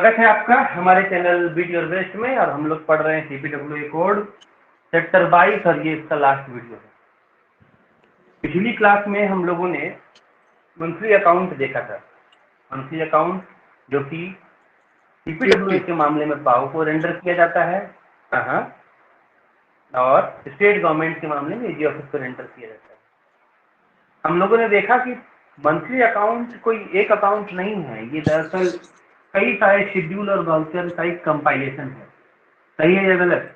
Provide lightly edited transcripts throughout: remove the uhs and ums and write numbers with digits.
स्वागत है आपका हमारे चैनल बीट योर बेस्ट में। और हम लोग पढ़ रहे हैं CPWA कोड सेक्टर 22 और ये इसका लास्ट वीडियो है। पिछली क्लास में हम लोगों ने मंथली अकाउंट देखा था। मंथली अकाउंट जो कि CPWA के मामले में पाओ को रेंडर किया जाता है और स्टेट गवर्नमेंट के मामले में AG ऑफिस को रेंडर किया जाता है। हम लोगों ने देखा कि मंथली अकाउंट कोई एक अकाउंट नहीं है, ये दरअसल कई सारे शेड्यूल और वाउचर का एक कंपाइलेशन है। सही है या गलत?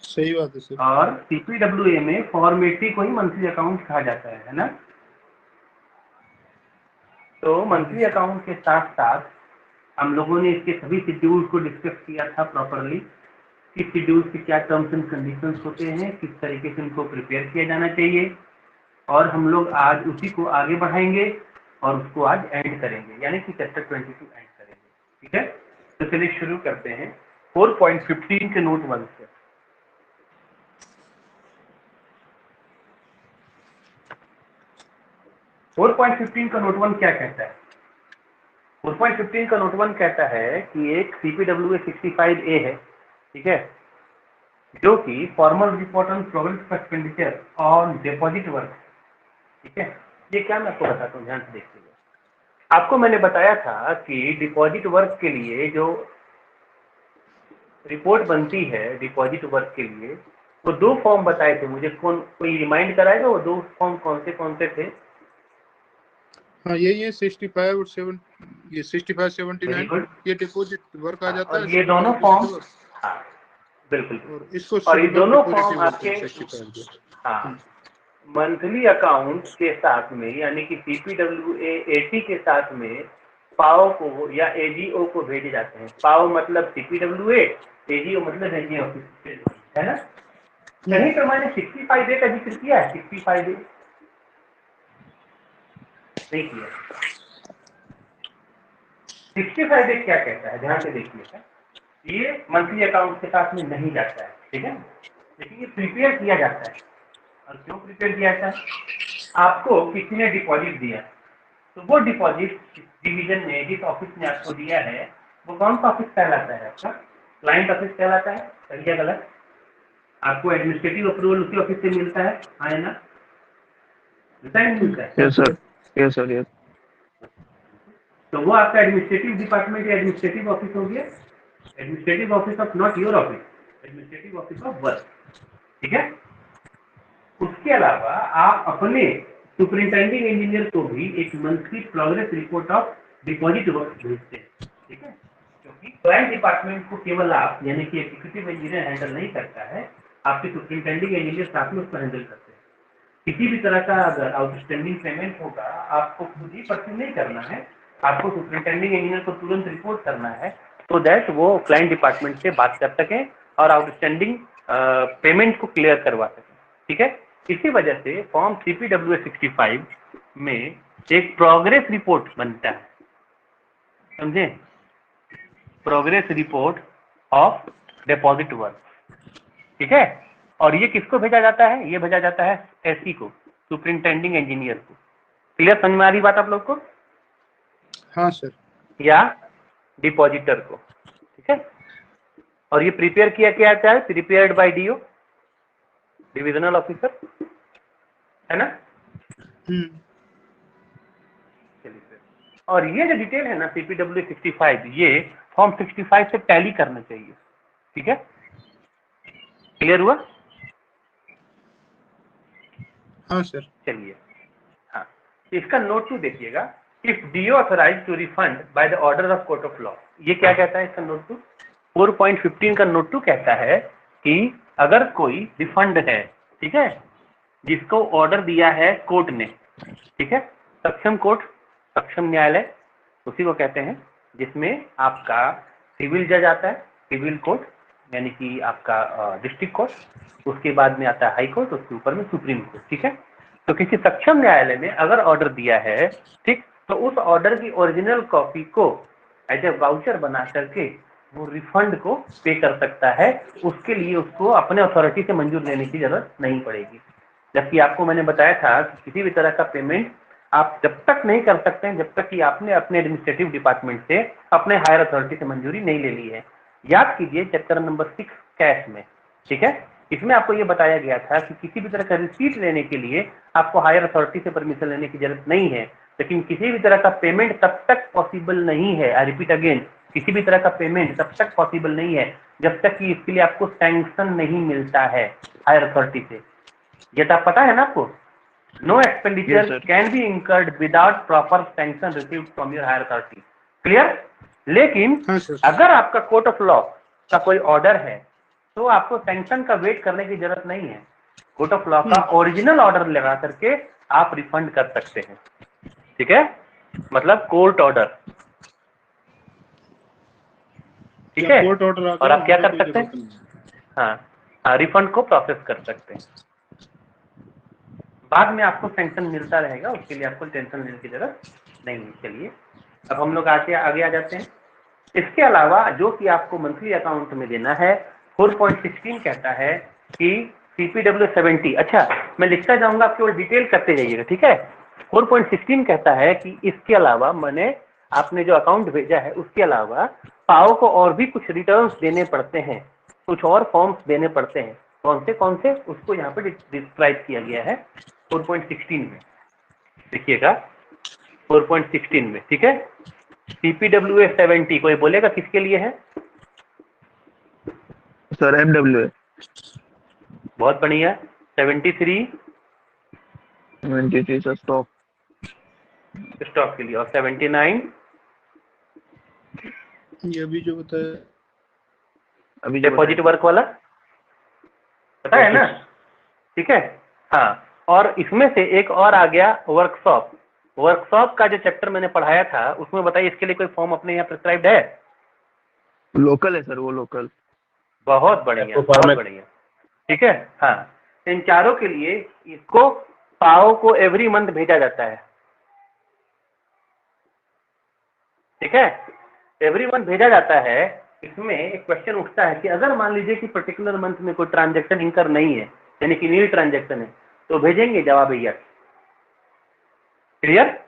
सही बात है सर। और CPWA में फॉर्मेटिव को ही मंथली अकाउंट कहा जाता है ना। तो मंथली अकाउंट के साथ साथ हम लोगों ने इसके सभी शेड्यूल्स को डिस्कस किया था प्रॉपरली। किस शेड्यूल के क्या टर्म्स एंड कंडीशंस होते हैं, किस तरीके से इनको प्रिपेयर किया जाना चाहिए, और हम लोग आज उसी को आगे बढ़ाएंगे और उसको आज एंड करेंगे, यानी कि चैप्टर 22 एंड करेंगे। ठीक है, तो चलिए शुरू करते हैं 4.15 के नोट 1 से। फोर 4.15 का नोट 1 क्या कहता है? 4.15 का नोट 1 कहता है कि एक CPWA 65A है, ठीक है, जो कि formal report on progress of expenditure on deposit work. ठीक है, ये क्या मैं आपको बताता हूँ, ध्यान से देखिएगा। आपको मैंने बताया था कि डिपॉजिट वर्क के लिए जो रिपोर्ट बनती है डिपॉजिट वर्क के लिए, वो दो फॉर्म बताए थे मुझे। कोई रिमाइंड कराएगा वो दो फॉर्म कौन से थे? हाँ, ये 65 और 7, ये 65 79 ये डिपॉजिट वर्क आ जाता है। ये दोनों फॉर्म, हाँ बिल्कुल, और इसको और ये दोनों फॉर्म आपके मंथली अकाउंट के साथ में, यानी कि CPWA 80 के साथ में पाओ को या AGO को भेजे जाते हैं। पाओ मतलब CPWA, AGO मतलब AG ऑफिस, है ना। कहीं तो मैंने 65A का जिक्र किया है? 65A नहीं किया। 65A क्या कहता है, ध्यान से देखिएगा। ये मंथली अकाउंट के साथ में नहीं जाता है, ठीक है, लेकिन ये प्रिपेयर किया जाता है। और क्यों प्रिपेयर किया जाता है? आपको किसी ने डिपॉजिट दिया, तो वो डिपॉजिट डिवीजन ने जिस ऑफिस ने आपको दिया है वो कौन सा ऑफिस कहलाता है? आपका क्लाइंट ऑफिस कहलाता है। सही है गलत? आपको एडमिनिस्ट्रेटिव अप्रूवल उसी ऑफिस से मिलता है, हाँ ना? मिलता है। Yes sir, yes sir, yes. तो वो आपका एडमिनिस्ट्रेटिव डिपार्टमेंट या एडमिनिस्ट्रेटिव ऑफिस हो गया, administrative office of not your office, administrative office of work. ठीक है, उसके अलावा आप अपने सुपरिंटेंडिंग इंजीनियर को भी एक monthly progress report of deposit work भेजते हैं। ठीक है, क्योंकि क्लाइंट डिपार्टमेंट को केवल आप यानी कि एग्जीक्यूटिव इंजीनियर हैंडल नहीं करता है, आपके सुपरिंटेंडिंग इंजीनियर साथ में उसको हैंडल करते हैं। किसी भी तरह का अगर आउटस्टैंडिंग पेमेंट होगा, आपको खुद ही परस्यू नहीं करना है, आपको सुपरिंटेंडिंग इंजीनियर को तुरंत रिपोर्ट करना है, तो दैट वो क्लाइंट डिपार्टमेंट से बात कर सकें और आउटस्टैंडिंग पेमेंट को क्लियर करवा सकें। ठीक है, इसी वजह से फॉर्म CPWA 65 में एक प्रोग्रेस रिपोर्ट बनता है, समझे? Progress report of deposit work. ठीक है, और ये किसको भेजा जाता है? ये भेजा जाता है SE को, सुपरिंटेंडिंग इंजीनियर को। क्लियर, समझ में आ रही बात आप लोग को? हाँ सर। या डिपॉजिटर को। ठीक है, और ये प्रिपेयर किया क्या जाता है? Prepared by DO, divisional officer, है ना। और ये जो डिटेल है ना CPWA 65, ये फॉर्म 65 से टैली करना चाहिए। ठीक है, क्लियर हुआ? हाँ सर। चलिए, हाँ, इसका नोट 2 देखिएगा। If DO authorize to refund by the order of court of law, ये क्या कहता है इसका नोट 2? 4.15 का नोट 2 कहता है कि अगर कोई रिफंड है, ठीक है, जिसको ऑर्डर दिया है कोर्ट ने, ठीक है, सक्षम कोर्ट, सक्षम न्यायालय उसी को कहते हैं, जिसमें आपका सिविल जज आता है, सिविल कोर्ट यानी कि आपका डिस्ट्रिक्ट कोर्ट, उसके बाद में आता है हाई कोर्ट, उसके ऊपर में सुप्रीम कोर्ट। ठीक है, तो किसी सक्षम न्यायालय में अगर ऑर्डर दिया है, ठीक, तो उस ऑर्डर की ओरिजिनल कॉपी को एज ए वाउचर बना करके वो रिफंड को पे कर सकता है। उसके लिए उसको अपने अथॉरिटी से मंजूर लेने की जरूरत नहीं पड़ेगी। जबकि आपको मैंने बताया था कि किसी भी तरह का पेमेंट आप जब तक नहीं कर सकते हैं जब तक कि आपने अपने एडमिनिस्ट्रेटिव डिपार्टमेंट से अपने हायर अथॉरिटी से मंजूरी नहीं ले ली है। याद कीजिए चैप्टर नंबर 6 कैश में, ठीक है, इसमें आपको ये बताया गया था कि किसी भी तरह का रिसीट लेने के लिए आपको हायर अथॉरिटी से परमिशन लेने की जरूरत नहीं है, लेकिन किसी भी तरह का पेमेंट तब तक पॉसिबल नहीं है, आई रिपीट अगेन, किसी भी तरह का पेमेंट तब तक पॉसिबल नहीं है जब तक कि इसके लिए आपको सैंक्शन नहीं मिलता है हायर अथॉरिटी से। ये तो पता है ना आपको? No Yes, expenditure sir. Can be incurred without proper sanction received from your higher authority. Clear? लेकिन हाँ सर। अगर आपका कोर्ट ऑफ लॉ का कोई ऑर्डर है तो आपको सैंक्शन का वेट करने की जरूरत नहीं है। कोर्ट ऑफ लॉ का ओरिजिनल ऑर्डर लगा करके आप रिफंड कर सकते हैं, ठीक है, मतलब कोर्ट ऑर्डर, ठीक है, कोर्ट ऑर्डर और आप क्या कर सकते हैं? हाँ, रिफंड को प्रोसेस कर सकते हैं। बाद में आपको सैंक्शन मिलता रहेगा, उसके लिए आपको टेंशन लेने की जरूरत नहीं है। चलिए अब हम लोग आगे आ जाते हैं। इसके अलावा जो कि आपको मंथली अकाउंट में देना है 4.16 कहता है कि CPW 70, अच्छा मैं लिखता जाऊंगा, आप केवल डिटेल करते जाइएगा, ठीक है। 4.16 कहता है कि इसके अलावा मैंने आपने जो अकाउंट भेजा है उसके अलावा पाओ को और भी कुछ रिटर्न्स देने पड़ते हैं, कुछ और फॉर्म्स देने पड़ते हैं। कौन से उसको यहाँ पे डिस्क्राइब किया गया है 4.16 में, देखिएगा 4.16 में, ठीक है। CPWA 70 कोई बोलेगा किसके लिए है? Sir, MWA. बहुत बढ़िया। 73 23 sir, stock. स्टॉक के लिए, और 79 ये अभी जो बताया अभी जो डिपॉजिट बताया। वर्क वाला, पता है ना, ठीक है। हाँ, और इसमें से एक और आ गया वर्कशॉप। वर्कशॉप का जो चैप्टर मैंने पढ़ाया था उसमें बताइए इसके लिए कोई फॉर्म अपने यहाँ प्रिस्क्राइब्ड है? लोकल है सर, वो लोकल। बहुत बढ़िया, बहुत बढ़िया, ठीक है। हाँ, इन चारों के लिए इसको पाओ को एवरी मंथ भेजा जाता है, ठीक है, एवरी मंथ भेजा जाता है। इसमें एक क्वेश्चन उठता है कि अगर मान लीजिए कि पर्टिकुलर मंथ में कोई ट्रांजैक्शन इनकर नहीं है, यानी कि नील ट्रांजैक्शन है, तो भेजेंगे? जवाब है यस। क्लियर?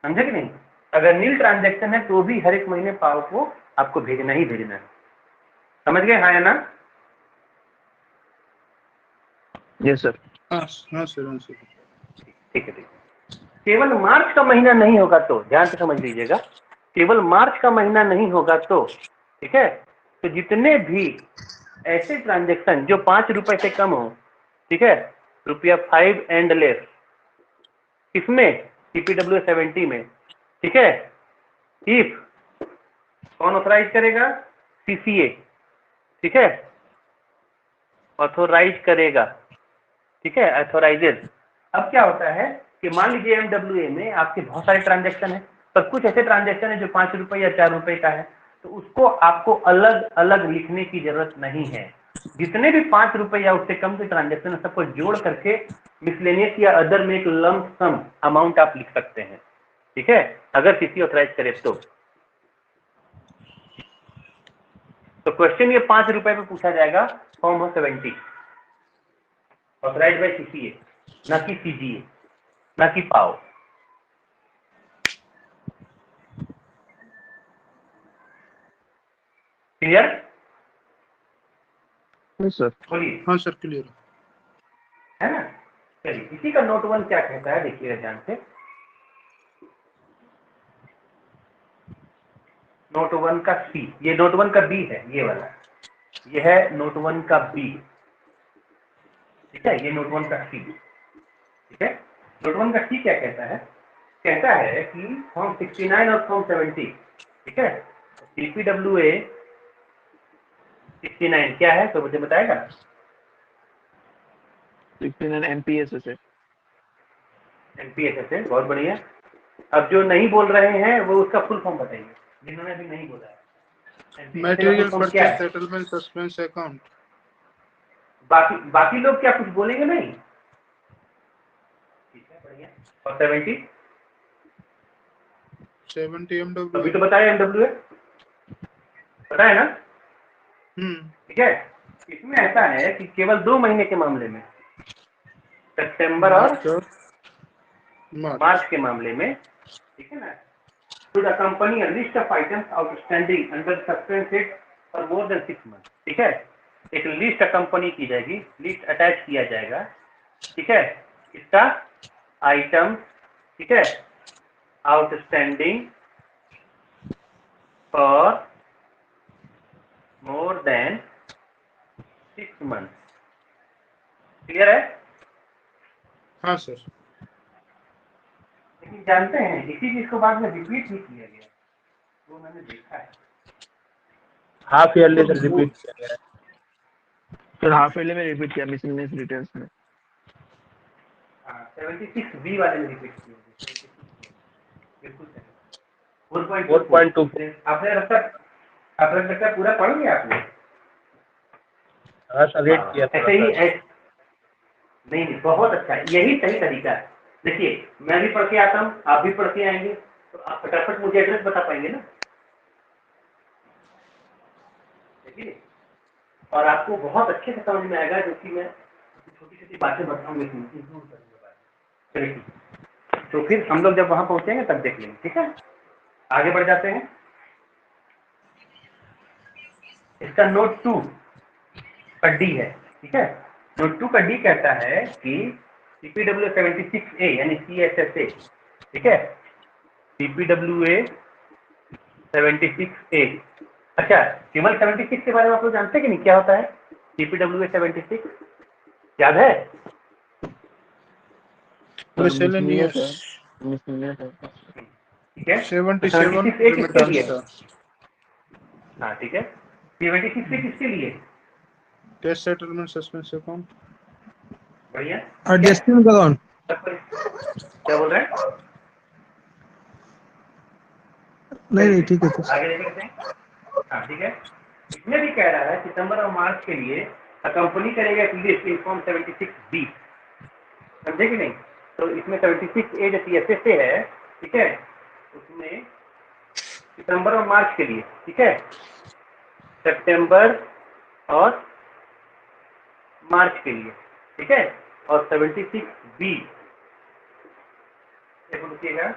समझे कि नहीं? अगर नील ट्रांजैक्शन है तो भी हर एक महीने पाओ को आपको भेजना ही भेजना है। समझ गए? हाँ या ना? Yes sir. हाँ हाँ सर, हाँ सर। ठीक है, ठीक है। केवल मार्च का महीना नहीं होगा तो ध्यान से समझ लीजिएगा, केवल मार्च का महीना नहीं होगा तो, ठीक है, तो जितने भी ऐसे ट्रांजैक्शन जो 5 रुपए से कम हो, ठीक है, ₹5 एंड लेस, किसमें? CPW 70 में, ठीक है। इफ कौन ऑथराइज करेगा? CCA, ठीक है, ऑथोराइज करेगा, ठीक है, ऑथोराइजेज। अब क्या होता है कि मान लीजिए MWA में आपके बहुत सारे ट्रांजैक्शन है, पर कुछ ऐसे ट्रांजैक्शन है जो 5 रुपए या 4 रुपए का है, तो उसको आपको अलग अलग लिखने की जरूरत नहीं है। जितने भी 5 रुपए या उससे कम के ट्रांजैक्शन है सबको जोड़ करके मिसलेनियस या अदर में एक लंप सम अमाउंट आप लिख सकते हैं, ठीक है, अगर CC ऑथराइज करे तो क्वेश्चन ये 5 रुपए में पूछा जाएगा, फॉर्म 70 ऑथराइज बाय CCA, ना कि CGA, ना कि पाओ। क्लियर? Yes sir. बोलिए, हाँ सर, क्लियर। है ना? चलिए, इसी का नोट 1 क्या कहता है देखिएगा ध्यान से। नोट 1 का C, ये नोट 1 का B है, ये वाला, ये है नोट 1 का B, ठीक है, ये नोट 1 का C, ठीक है। नोट 1 का C क्या कहता है? कहता है कि फॉर्म 69 और फॉर्म 70, ठीक है, CPWA 69 क्या है तो मुझे बताएगा? 69 MPS है। MPSS है, बहुत बढ़िया। अब जो नहीं बोल रहे हैं वो उसका फुल फॉर्म बताइए, जिन्होंने अभी नहीं बोला है। MPSS का मटेरियल फुल फॉर्म क्या परचेज है? Settlement suspense account. बाकी लोग क्या कुछ बोलेंगे नहीं? ठीक है, बढ़िया। और 70 70 अभी MWA। तो बताया MWA, पता है ना? हम्म, ठीक है, इसमें ऐसा है कि केवल 2 महीने के मामले में, सितंबर और मार्च के मामले में, ठीक है ना, should accompany a list of items outstanding under suspense head for more than 6 months। ठीक है, एक लिस्ट अकम्पनी की जाएगी, लिस्ट अटैच किया जाएगा, ठीक है, इसका आइटम, ठीक है, outstanding for more than 6 month. Clear है? हाँ सर। लेकिन जानते हैं इसी चीज को बाद में रिपीट भी किया गया, वो मैंने देखा है। हाफ ईयरली सर रिपीट किया गया है। सर हाफ ईयरली में रिपीट किया मिसलेनियस रिटर्न्स में। 76B वाले में रिपीट किया गया, बिल्कुल सही। 4.24 आपने लगता है पूरा पढ़ लिया आपने? हाँ सर, रेट किया ऐसे ही नहीं, बहुत अच्छा है, यही सही तरीका है। देखिए, मैं भी पढ़ के आता हूँ, आप भी पढ़ के आएंगे, तो आप फटाफट मुझे एड्रेस बता पाएंगे ना। देखिए, और आपको बहुत अच्छे से समझ में आएगा, जो कि मैं छोटी छोटी बातें बताऊंगी इंक्लूड करने के बाद। चलिए, तो फिर हम लोग जब वहां पहुंचेंगे तब देख लेंगे, ठीक है? आगे बढ़ जाते हैं। इसका नोट 2 का डी है, ठीक है। नोट 2 का डी कहता है कि CPWA 76A यानी CSSA, ठीक है, CPWA 76A। अच्छा, केवल 76 के बारे में आप लोग जानते हैं कि नहीं, क्या होता है CPWA 76? याद है? मिसलेनियस मिसलेनियस है। ठीक है, 77 76A किसके लिए? रेमिटेंस का हाँ ठीक है, 76A किसके लिए? टेस्ट सेटलमेंट सस्पेंस अकाउंट बढ़िया, एडजस्टमेंट अकाउंट। क्या बोल रहे हैं? नहीं ठीक है आगे देखते हैं। हाँ ठीक है, इसमें भी कह रहा है सितंबर और मार्च के लिए कंपनी करेगा प्रीवियसली इन्फॉर्म 76B, समझे कि नहीं? तो इसमें 76A जो CSSA है, ठीक है, उसमें सितंबर और मार्च के लिए, ठीक है, सितंबर और मार्च के लिए, ठीक है, और 76B देखिएगा,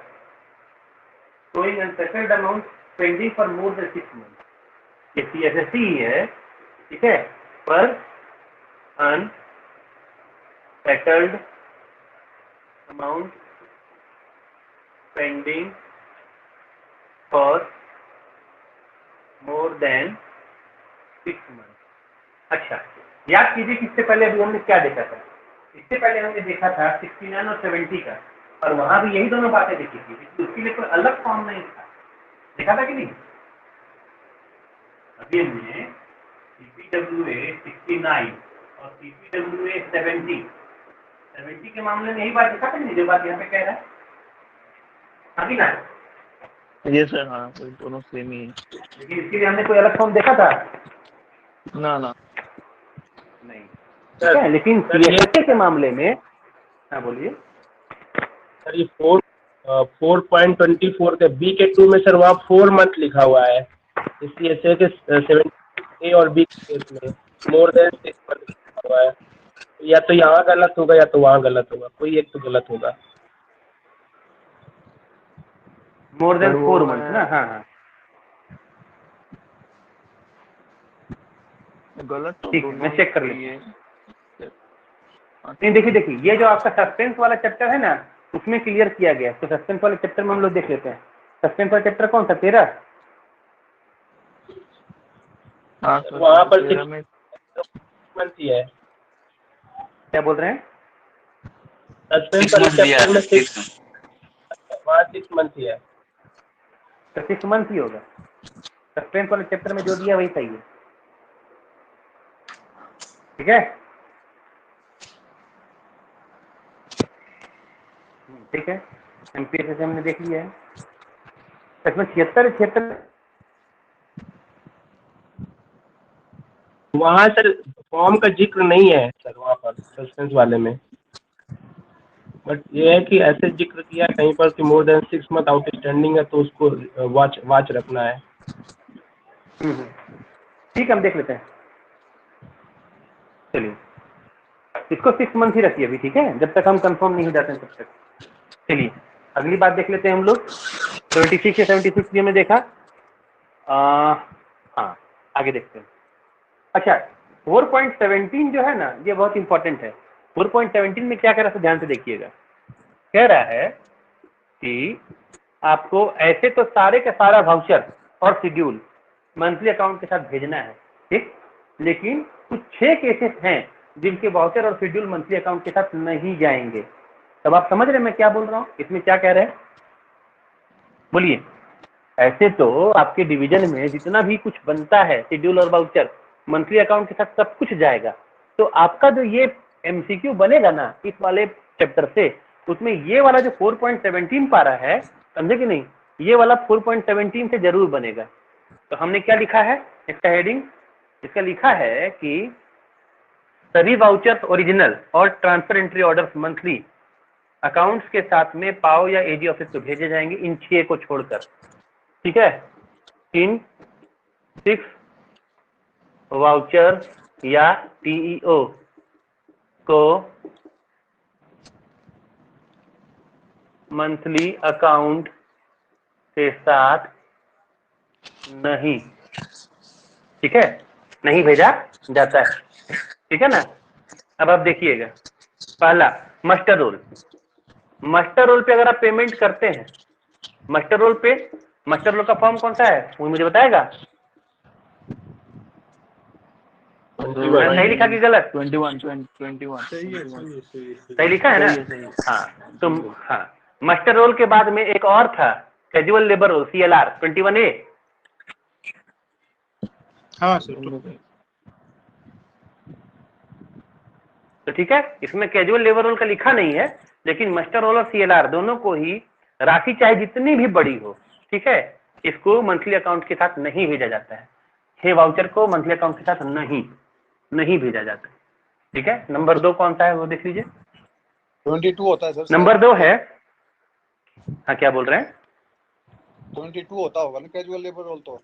showing unsettled amount pending for more than 6 months। ये CSSA ही है, ठीक है, पर unsettled amount pending for more than 6 month. अच्छा, याद कीजिए कि इससे पहले अभी हमने क्या देखा था? इससे पहले हमने देखा था 69 और 70 का, और वहां भी यही दोनों बातें देखी थी, उसके लिए कोई अलग फॉर्म नहीं था, देखा था कि नहीं? अभी हमने CPWA 69 और CPWA 70 के मामले में यही बात देखा था नहीं, जो बात यहाँ पे कह रहा है, अभी ना? ये सर हाँ, कोई दोनों सेम ही है। लेकिन इसके लिए हमने कोई अलग फॉर्म देखा था? ना नहीं, ठीक है। लेकिन CSSA के मामले में, हाँ बोलिए सर, ये 4.24 के बी के 2 में सर वहाँ 4 मंथ लिखा हुआ है, इसलिए ऐसे के 7A और B के केस में मोर देन 6 मंथ लिखा हुआ है। या तो यहाँ गलत होगा या तो वहाँ गलत होगा, कोई एक तो गलत होगा। मोर देन सर, वो 4 मंथ ना? हाँ हाँ गलत तो ठीक है, दोनों मैं चेक कर ही लेता है। नहीं, देखिए ये जो आपका सस्पेंस वाला चैप्टर है ना, उसमें क्लियर किया गया। तो सस्पेंस वाले चैप्टर में हम लोग देख लेते हैं। सस्पेंस वाला चैप्टर कौन सा? 13? हाँ सर, वहाँ पर 13 6 में मंथ ही है। क्या बोल रहे हैं? सस्पेंस वाले चैप्टर में 6 वहाँ 6 मंथ ही है। तो 6 मंथ ही होगा। सस्पेंस वाले चैप्टर में जो दिया वही सही है, ठीक है? ठीक है, MPSS हमने देख लिया है। इसमें 76 वहाँ सर फॉर्म का जिक्र नहीं है सर, वहाँ पर सस्पेंस वाले में, बट ये है कि ऐसे जिक्र किया कहीं पर कि मोर देन 6 मंथ आउटस्टैंडिंग है तो उसको वाच रखना है। ठीक है, हम देख लेते हैं। चलिए, इसको 6 मंथ ही रखिए अभी, ठीक है, जब तक हम कंफर्म नहीं हो जाते हैं तब तक। चलिए अगली बात देख लेते हैं हम लोग। 76 या 76 भी हमने देखा। हाँ, आगे देखते हैं। अच्छा, 4.17 जो है ना, ये बहुत इंपॉर्टेंट है। 4.17 में क्या कह रहा है, ध्यान से देखिएगा। कह रहा है कि आपको ऐसे तो सारे का सारा वाउचर और शेड्यूल मंथली अकाउंट के साथ भेजना है, ठीक, लेकिन कुछ 6 केसेस हैं जिनके वाउचर और शेड्यूल मंथली अकाउंट के साथ नहीं जाएंगे। तब आप समझ रहे हैं मैं क्या बोल रहा हूँ, इसमें क्या कह रहे हैं, बोलिए। ऐसे तो आपके डिवीजन में जितना भी कुछ बनता है शेड्यूल और वाउचर मंथली अकाउंट के साथ सब कुछ जाएगा। तो आपका जो ये एमसीक्यू बनेगा ना इस वाले चैप्टर से, उसमें ये वाला जो 4.17 पारा है, समझे कि नहीं, ये वाला 4.17 से जरूर बनेगा। तो हमने क्या लिखा है इसका हेडिंग, इसका लिखा है कि सभी वाउचर्स ओरिजिनल और transfer entry orders monthly accounts के साथ में पाओ या एजी ऑफिस को भेजे जाएंगे, इन 6 को छोड़कर, ठीक है। इन 6 वाउचर या टीईओ को मंथली अकाउंट के साथ नहीं, ठीक है, नहीं भेजा जाता है, ठीक है ना। अब आप देखिएगा, पहला मास्टर रोल। मास्टर रोल पे अगर आप पेमेंट करते हैं, मास्टर रोल पे, मास्टर रोल का फॉर्म कौन सा है वो मुझे बताएगा। सही लिखा कि गलत? 21 सही लिखा है ना। हाँ, तो हाँ, मास्टर रोल के बाद में एक और था casual labour role, CLR 21A। हाँ सर। तो ठीक है, इसमें कैजुअल लेबर रोल का लिखा नहीं है, लेकिन मास्टर रोल और CLR दोनों को ही राशि चाहे जितनी भी बड़ी हो, ठीक है, इसको मंथली अकाउंट के साथ नहीं भेजा जाता है। 6 वाउचर को मंथली अकाउंट के साथ नहीं भेजा जाता है, ठीक है। नंबर 2 कौन सा है वो देख लीजिए। 22 होता है सर। नंबर 2 है, हाँ क्या बोल रहे हैं, 22 होता होगा ना कैजुअल लेबर रोल तो।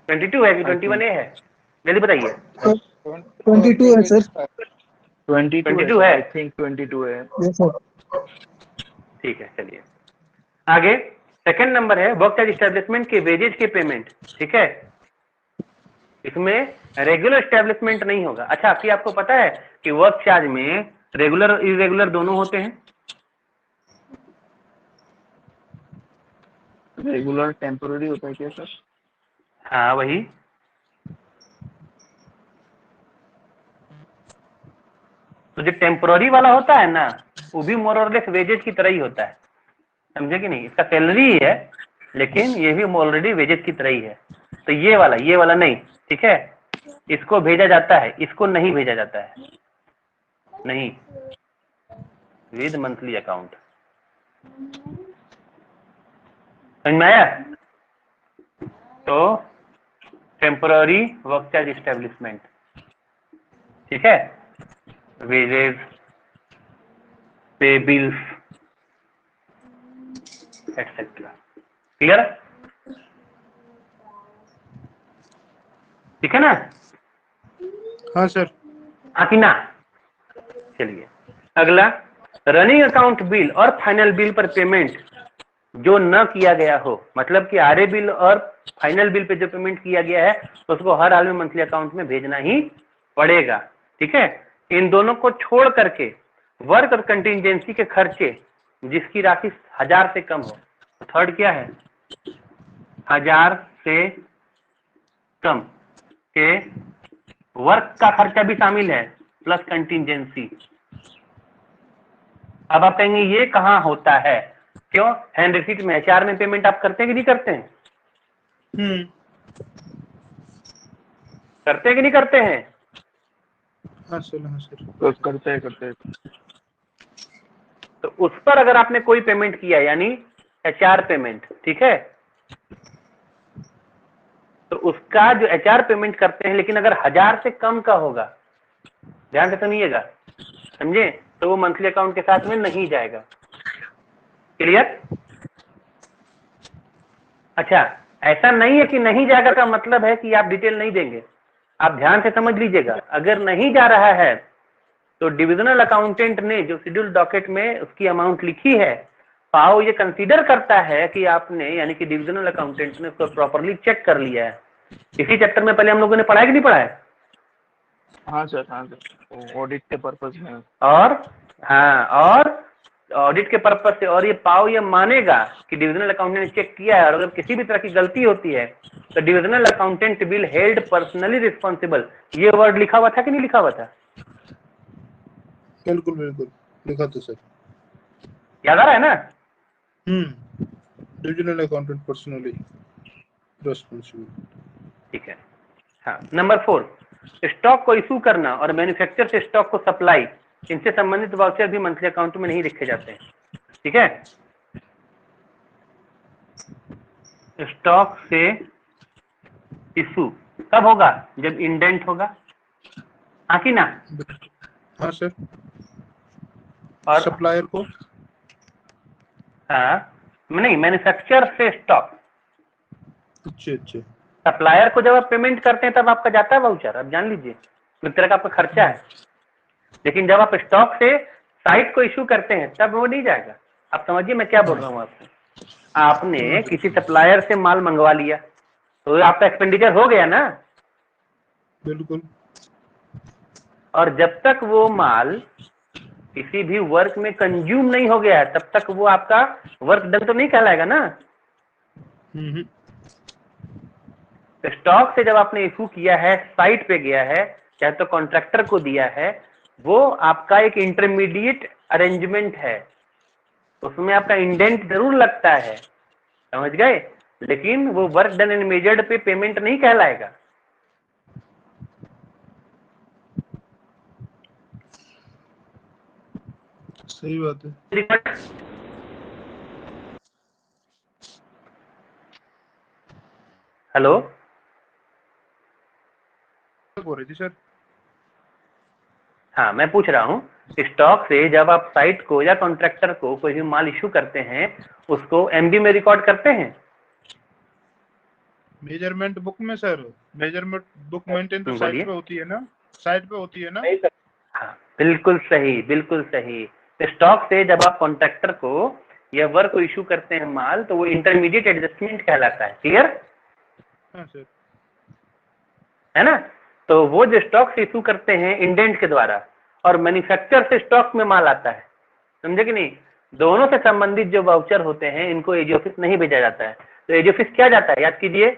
22 है कि 21A है, जल्दी बताइए। 22 है सर। 22 है, आई थिंक 22 है। Yes sir. ठीक है, चलिए आगे। सेकंड नंबर है वर्क चार्ज एस्टेब्लिशमेंट के वेजेज के पेमेंट, ठीक है। इसमें रेगुलर एस्टेब्लिशमेंट नहीं होगा। अच्छा, फिर आपको पता है कि वर्क चार्ज में रेगुलर और इरेगुलर दोनों होते हैं। रेगुलर टेम्पोररी होता है क्या सर? हाँ वही, तो जो टेम्पोररी वाला होता है ना, वो भी मोर और लेस वेजेज की तरह ही होता है, समझे कि नहीं। इसका सैलरी ही है, लेकिन ये भी ऑलरेडी वेजेज की तरह ही है। तो ये वाला नहीं, ठीक है, इसको भेजा जाता है, इसको नहीं भेजा जाता है, नहीं, विद मंथली अकाउंट। समझ में आया? तो टेम्पोररी वर्क चार्ज एस्टेब्लिशमेंट, ठीक है, वेजेस, पे बिल्स एटसेट्रा। क्लियर? ठीक है ना? हाँ सर। हाँ कि ना? चलिए अगला, रनिंग अकाउंट बिल और फाइनल बिल पर पेमेंट जो न किया गया हो, मतलब कि आरए बिल और फाइनल बिल पे जो पेमेंट किया गया है तो उसको हर हाल में मंथली अकाउंट में भेजना ही पड़ेगा, ठीक है। इन दोनों को छोड़ करके वर्क और कंटिजेंसी के खर्चे जिसकी राशि 1000 से कम हो, तो थर्ड क्या है, 1000 से कम के वर्क का खर्चा भी शामिल है प्लस कंटिजेंसी। अब आप कहेंगे ये कहां होता है, क्यों, हैंड रिसीट में HR में पेमेंट आप करते हैं कि नहीं करते हैं? करते हैं कि नहीं करते हैं? हाँ सर। करते हैं। तो उस पर अगर आपने कोई पेमेंट किया यानी HR पेमेंट, ठीक है, तो उसका जो HR पेमेंट करते हैं, लेकिन अगर 1000 से कम का होगा, ध्यान से सुनिएगा, समझे, तो वो मंथली अकाउंट के साथ में नहीं जाएगा। क्लियर? अच्छा, ऐसा नहीं है कि नहीं जाएगा का मतलब है कि आप डिटेल नहीं देंगे। आप ध्यान से समझ लीजिएगा, अगर नहीं जा रहा है तो डिविजनल अकाउंटेंट ने जो शेड्यूल डॉकेट में उसकी अमाउंट लिखी है, पाओ ये कंसीडर करता है कि आपने, यानी कि डिविजनल अकाउंटेंट ने उसको प्रॉपरली चेक कर लिया है। इसी चैप्टर में पहले हम लोगों ने पढ़ा है कि नहीं पढ़ा है? हाँ सर, ऑडिट के पर्पज में। और हाँ, और ऑडिट के पर्पज से, और ये पाओ ये मानेगा कि डिविजनल अकाउंटेंट ने चेक किया है, और अगर किसी भी तरह की गलती होती है तो divisional accountant will held personally responsible. ये वर्ड लिखा हुआ था कि नहीं लिखा हुआ था? बिल्कुल बिल्कुल लिखा तो सर। याद आ रहा है ना? Divisional accountant personally responsible. ठीक है। हाँ, नंबर 4, स्टॉक को इशू करना और मैन्युफैक्चर से स्टॉक को सप्लाई, इनसे संबंधित वाउचर भी मंथली अकाउंट में नहीं लिखे जाते हैं। ठीक है, स्टॉक से इशू कब होगा? जब इंडेंट होगा, हाँ कि ना? हाँ सर। और सप्लायर को, हाँ नहीं, मैन्युफैक्चर से स्टॉक। अच्छा सप्लायर को जब आप पेमेंट करते हैं तब आपका जाता है वाउचर, आप जान लीजिए, एक तरह का आपका खर्चा है। लेकिन जब आप स्टॉक से साइट को इशू करते हैं तब वो नहीं जाएगा। आप समझिए मैं क्या बोल रहा हूँ आपसे। आपने किसी सप्लायर से माल मंगवा लिया तो आपका एक्सपेंडिचर हो गया ना? बिल्कुल। और जब तक वो माल किसी भी वर्क में कंज्यूम नहीं हो गया है तब तक वो आपका वर्क डन तो नहीं कहलाएगा ना। स्टॉक से जब आपने इशू किया है, साइट पे गया है, चाहे तो कॉन्ट्रैक्टर को दिया है, वो आपका एक इंटरमीडिएट अरेंजमेंट है, उसमें आपका इंडेंट जरूर लगता है, समझ गए? लेकिन वो वर्क डन एंड मेजर्ड पे पेमेंट नहीं कहलाएगा। सही बात है। हेलो, हो रही थी सर। हाँ मैं पूछ रहा हूँ, स्टॉक से जब आप साइट को या कॉन्ट्रैक्टर को कोई भी माल इशू करते हैं उसको एमबी में रिकॉर्ड करते हैं? मेजरमेंट बुक में सर, मेजरमेंट बुक मेंटेन तो साइट बोलिए। पे होती है ना, साइट पे होती है ना। नहीं सर, हाँ बिल्कुल सही, बिल्कुल सही। स्टॉक से जब आप कॉन्ट्रैक्टर को या वर्क को इशू करते हैं माल, तो वो इंटरमीडिएट एडजस्टमेंट कहलाता है। क्लियर? हाँ सर। है ना? तो वो जो स्टॉक से इशू करते हैं इंडेंट के द्वारा, और मैन्युफैक्चर से स्टॉक में माल आता है, समझे कि नहीं? दोनों से संबंधित जो वाउचर होते हैं इनको एजी ऑफिस नहीं भेजा जाता है। तो एजी ऑफिस क्या जाता है, याद कीजिए,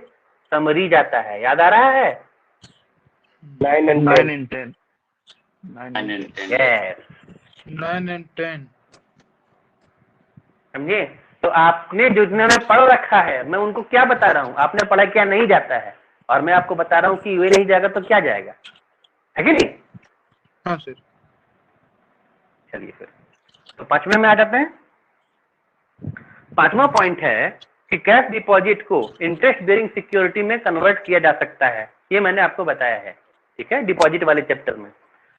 समरी जाता है। याद आ रहा है? 9 and 9 10। and 10, 9 and 10। Yes, 9 and 10। समझे? तो आपने जो जिन्होंने पढ़ रखा है, मैं उनको क्या बता रहा हूँ, आपने पढ़ा क्या नहीं जाता है, और मैं आपको बता रहा हूँ कि वे नहीं जाएगा तो क्या जाएगा, है कि नहीं? हाँ सर। चलिए फिर तो पांचवें में आ जाते हैं। पांचवा पॉइंट है कि कैश डिपॉजिट को इंटरेस्ट बेरिंग सिक्योरिटी में कन्वर्ट किया जा सकता है। ये मैंने आपको बताया है, ठीक है, डिपॉजिट वाले चैप्टर में।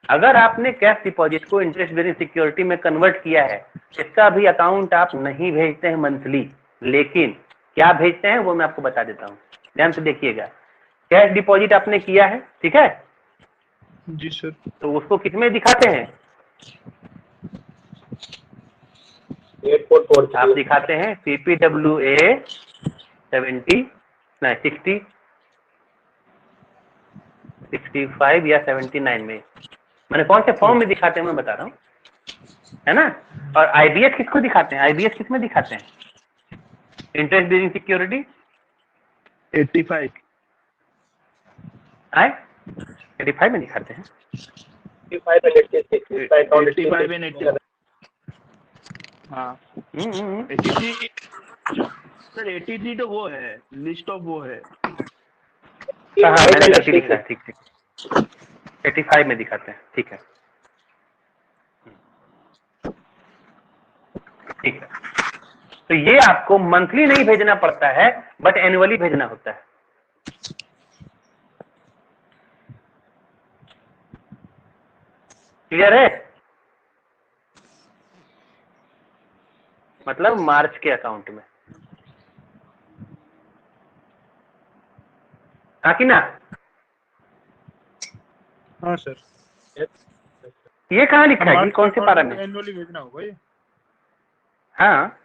अगर आपने कैश डिपॉजिट को इंटरेस्ट बेरिंग सिक्योरिटी में कन्वर्ट किया है, इसका भी अकाउंट आप नहीं भेजते हैं मंथली, लेकिन क्या भेजते हैं वो मैं आपको बता देता हूँ, ध्यान से देखिएगा। कैश डिपॉजिट आपने किया है, ठीक है, जी सर। तो उसको किसमें दिखाते हैं? 8443 आप दिखाते हैं CPWA 70 नहीं 60 65 या 79 में। मैंने कौन से फॉर्म में दिखाते हैं मैं बता रहा हूँ, है ना? और आईबीएस किसको दिखाते हैं? आईबीएस किसमें दिखाते हैं? Interest bearing security 85। आए 85 में दिखाते हैं। 85 and 86 इसका अकाउंट 85 and 86। हाँ 83 सर, 83 तो वो है, लिस्ट ऑफ वो है। हाँ मैंने गलती लिखा है, ठीक ठीक, 85 में दिखाते हैं, ठीक है, ठीक है। तो ये आपको मंथली नहीं भेजना पड़ता है, बट एनुअली भेजना होता है। क्लियर है? मतलब मार्च के अकाउंट में। हाँ कि ना? हाँ सर, ये कहाँ लिखा है जी, कौन से पारा में? एनुअली भेजना होगा ये। हाँ,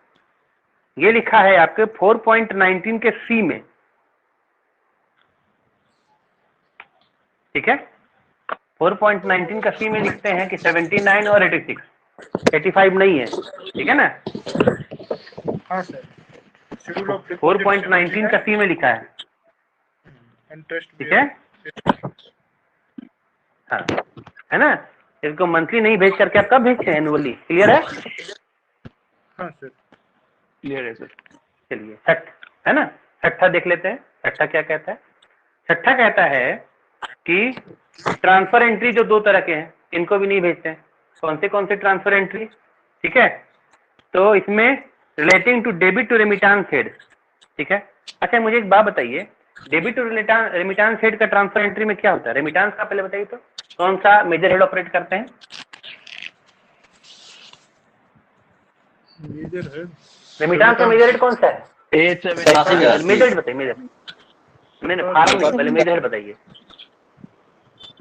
ये लिखा है आपके 4.19 के सी में, ठीक है। 4.19 का सी में लिखते हैं कि 79 और 86, 85 नहीं है, ठीक है ना। हाँ सर, शेड्यूल ऑफ 4.19 का सी में लिखा है, इंटरेस्ट, ठीक है। हाँ, है ना। इसको मंथली नहीं भेज करके आप कब भेजते हैं? एनुअली। क्लियर है? हाँ सर, क्लियर है सर। चलिए छठ, है ना, छठा देख लेते हैं। छठा क्या कहता है? छठा कहता है कि ट्रांसफर एंट्री जो दो तरह के हैं, इनको भी नहीं भेजते हैं। कौन से ट्रांसफर एंट्री? ठीक है, तो इसमें relating to debit to remittance head, ठीक है। अच्छा मुझे एक बात बताइए, डेबिट टू रेमिटांस हेड का ट्रांसफर एंट्री में क्या होता है? रेमिटांस का पहले बताइए तो, कौन सा मेजर हेड ऑपरेट करते हैं? मेजर है। रेमिटांस का मेजर हेड कौन सा है? 878 मेजर हेड बताइए, मेजर। मैंने फार्म नहीं, पहले मेजर हेड बताइए।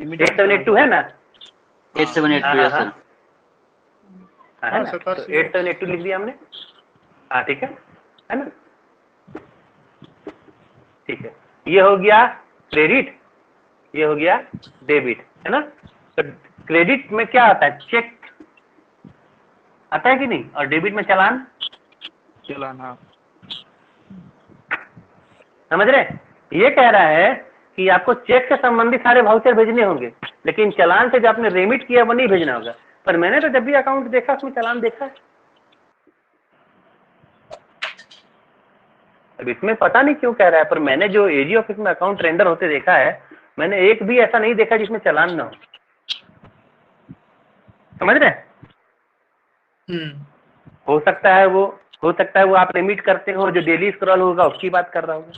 8782 है ना? 8782 है सर। है ना, तो 8782 लिख दिया हमने। हाँ ठीक है ना, ठीक है। ये हो गया क्रेडिट, ये हो गया डेबिट, है ना। तो क्रेडिट में क्या आता है? चेक आता है कि नहीं, और डेबिट में चालान। हाँ। समझ रहे? ये कह रहा है कि आपको चेक से संबंधित सारे वाउचर भेजने होंगे, लेकिन चालान से जो आपने रेमिट किया वो नहीं भेजना होगा। पर मैंने तो जब भी अकाउंट देखा उसमें चालान देखा है। अब इसमें पता नहीं क्यों कह रहा है, पर मैंने जो एजी ऑफिस में अकाउंट रेंडर होते देखा है, मैंने एक भी ऐसा नहीं देखा जिसमें चालान ना हो। समझ रहे? हो सकता है वो आप रेमिट करते हो, जो डेली स्क्रॉल होगा उसकी बात कर रहा होगा,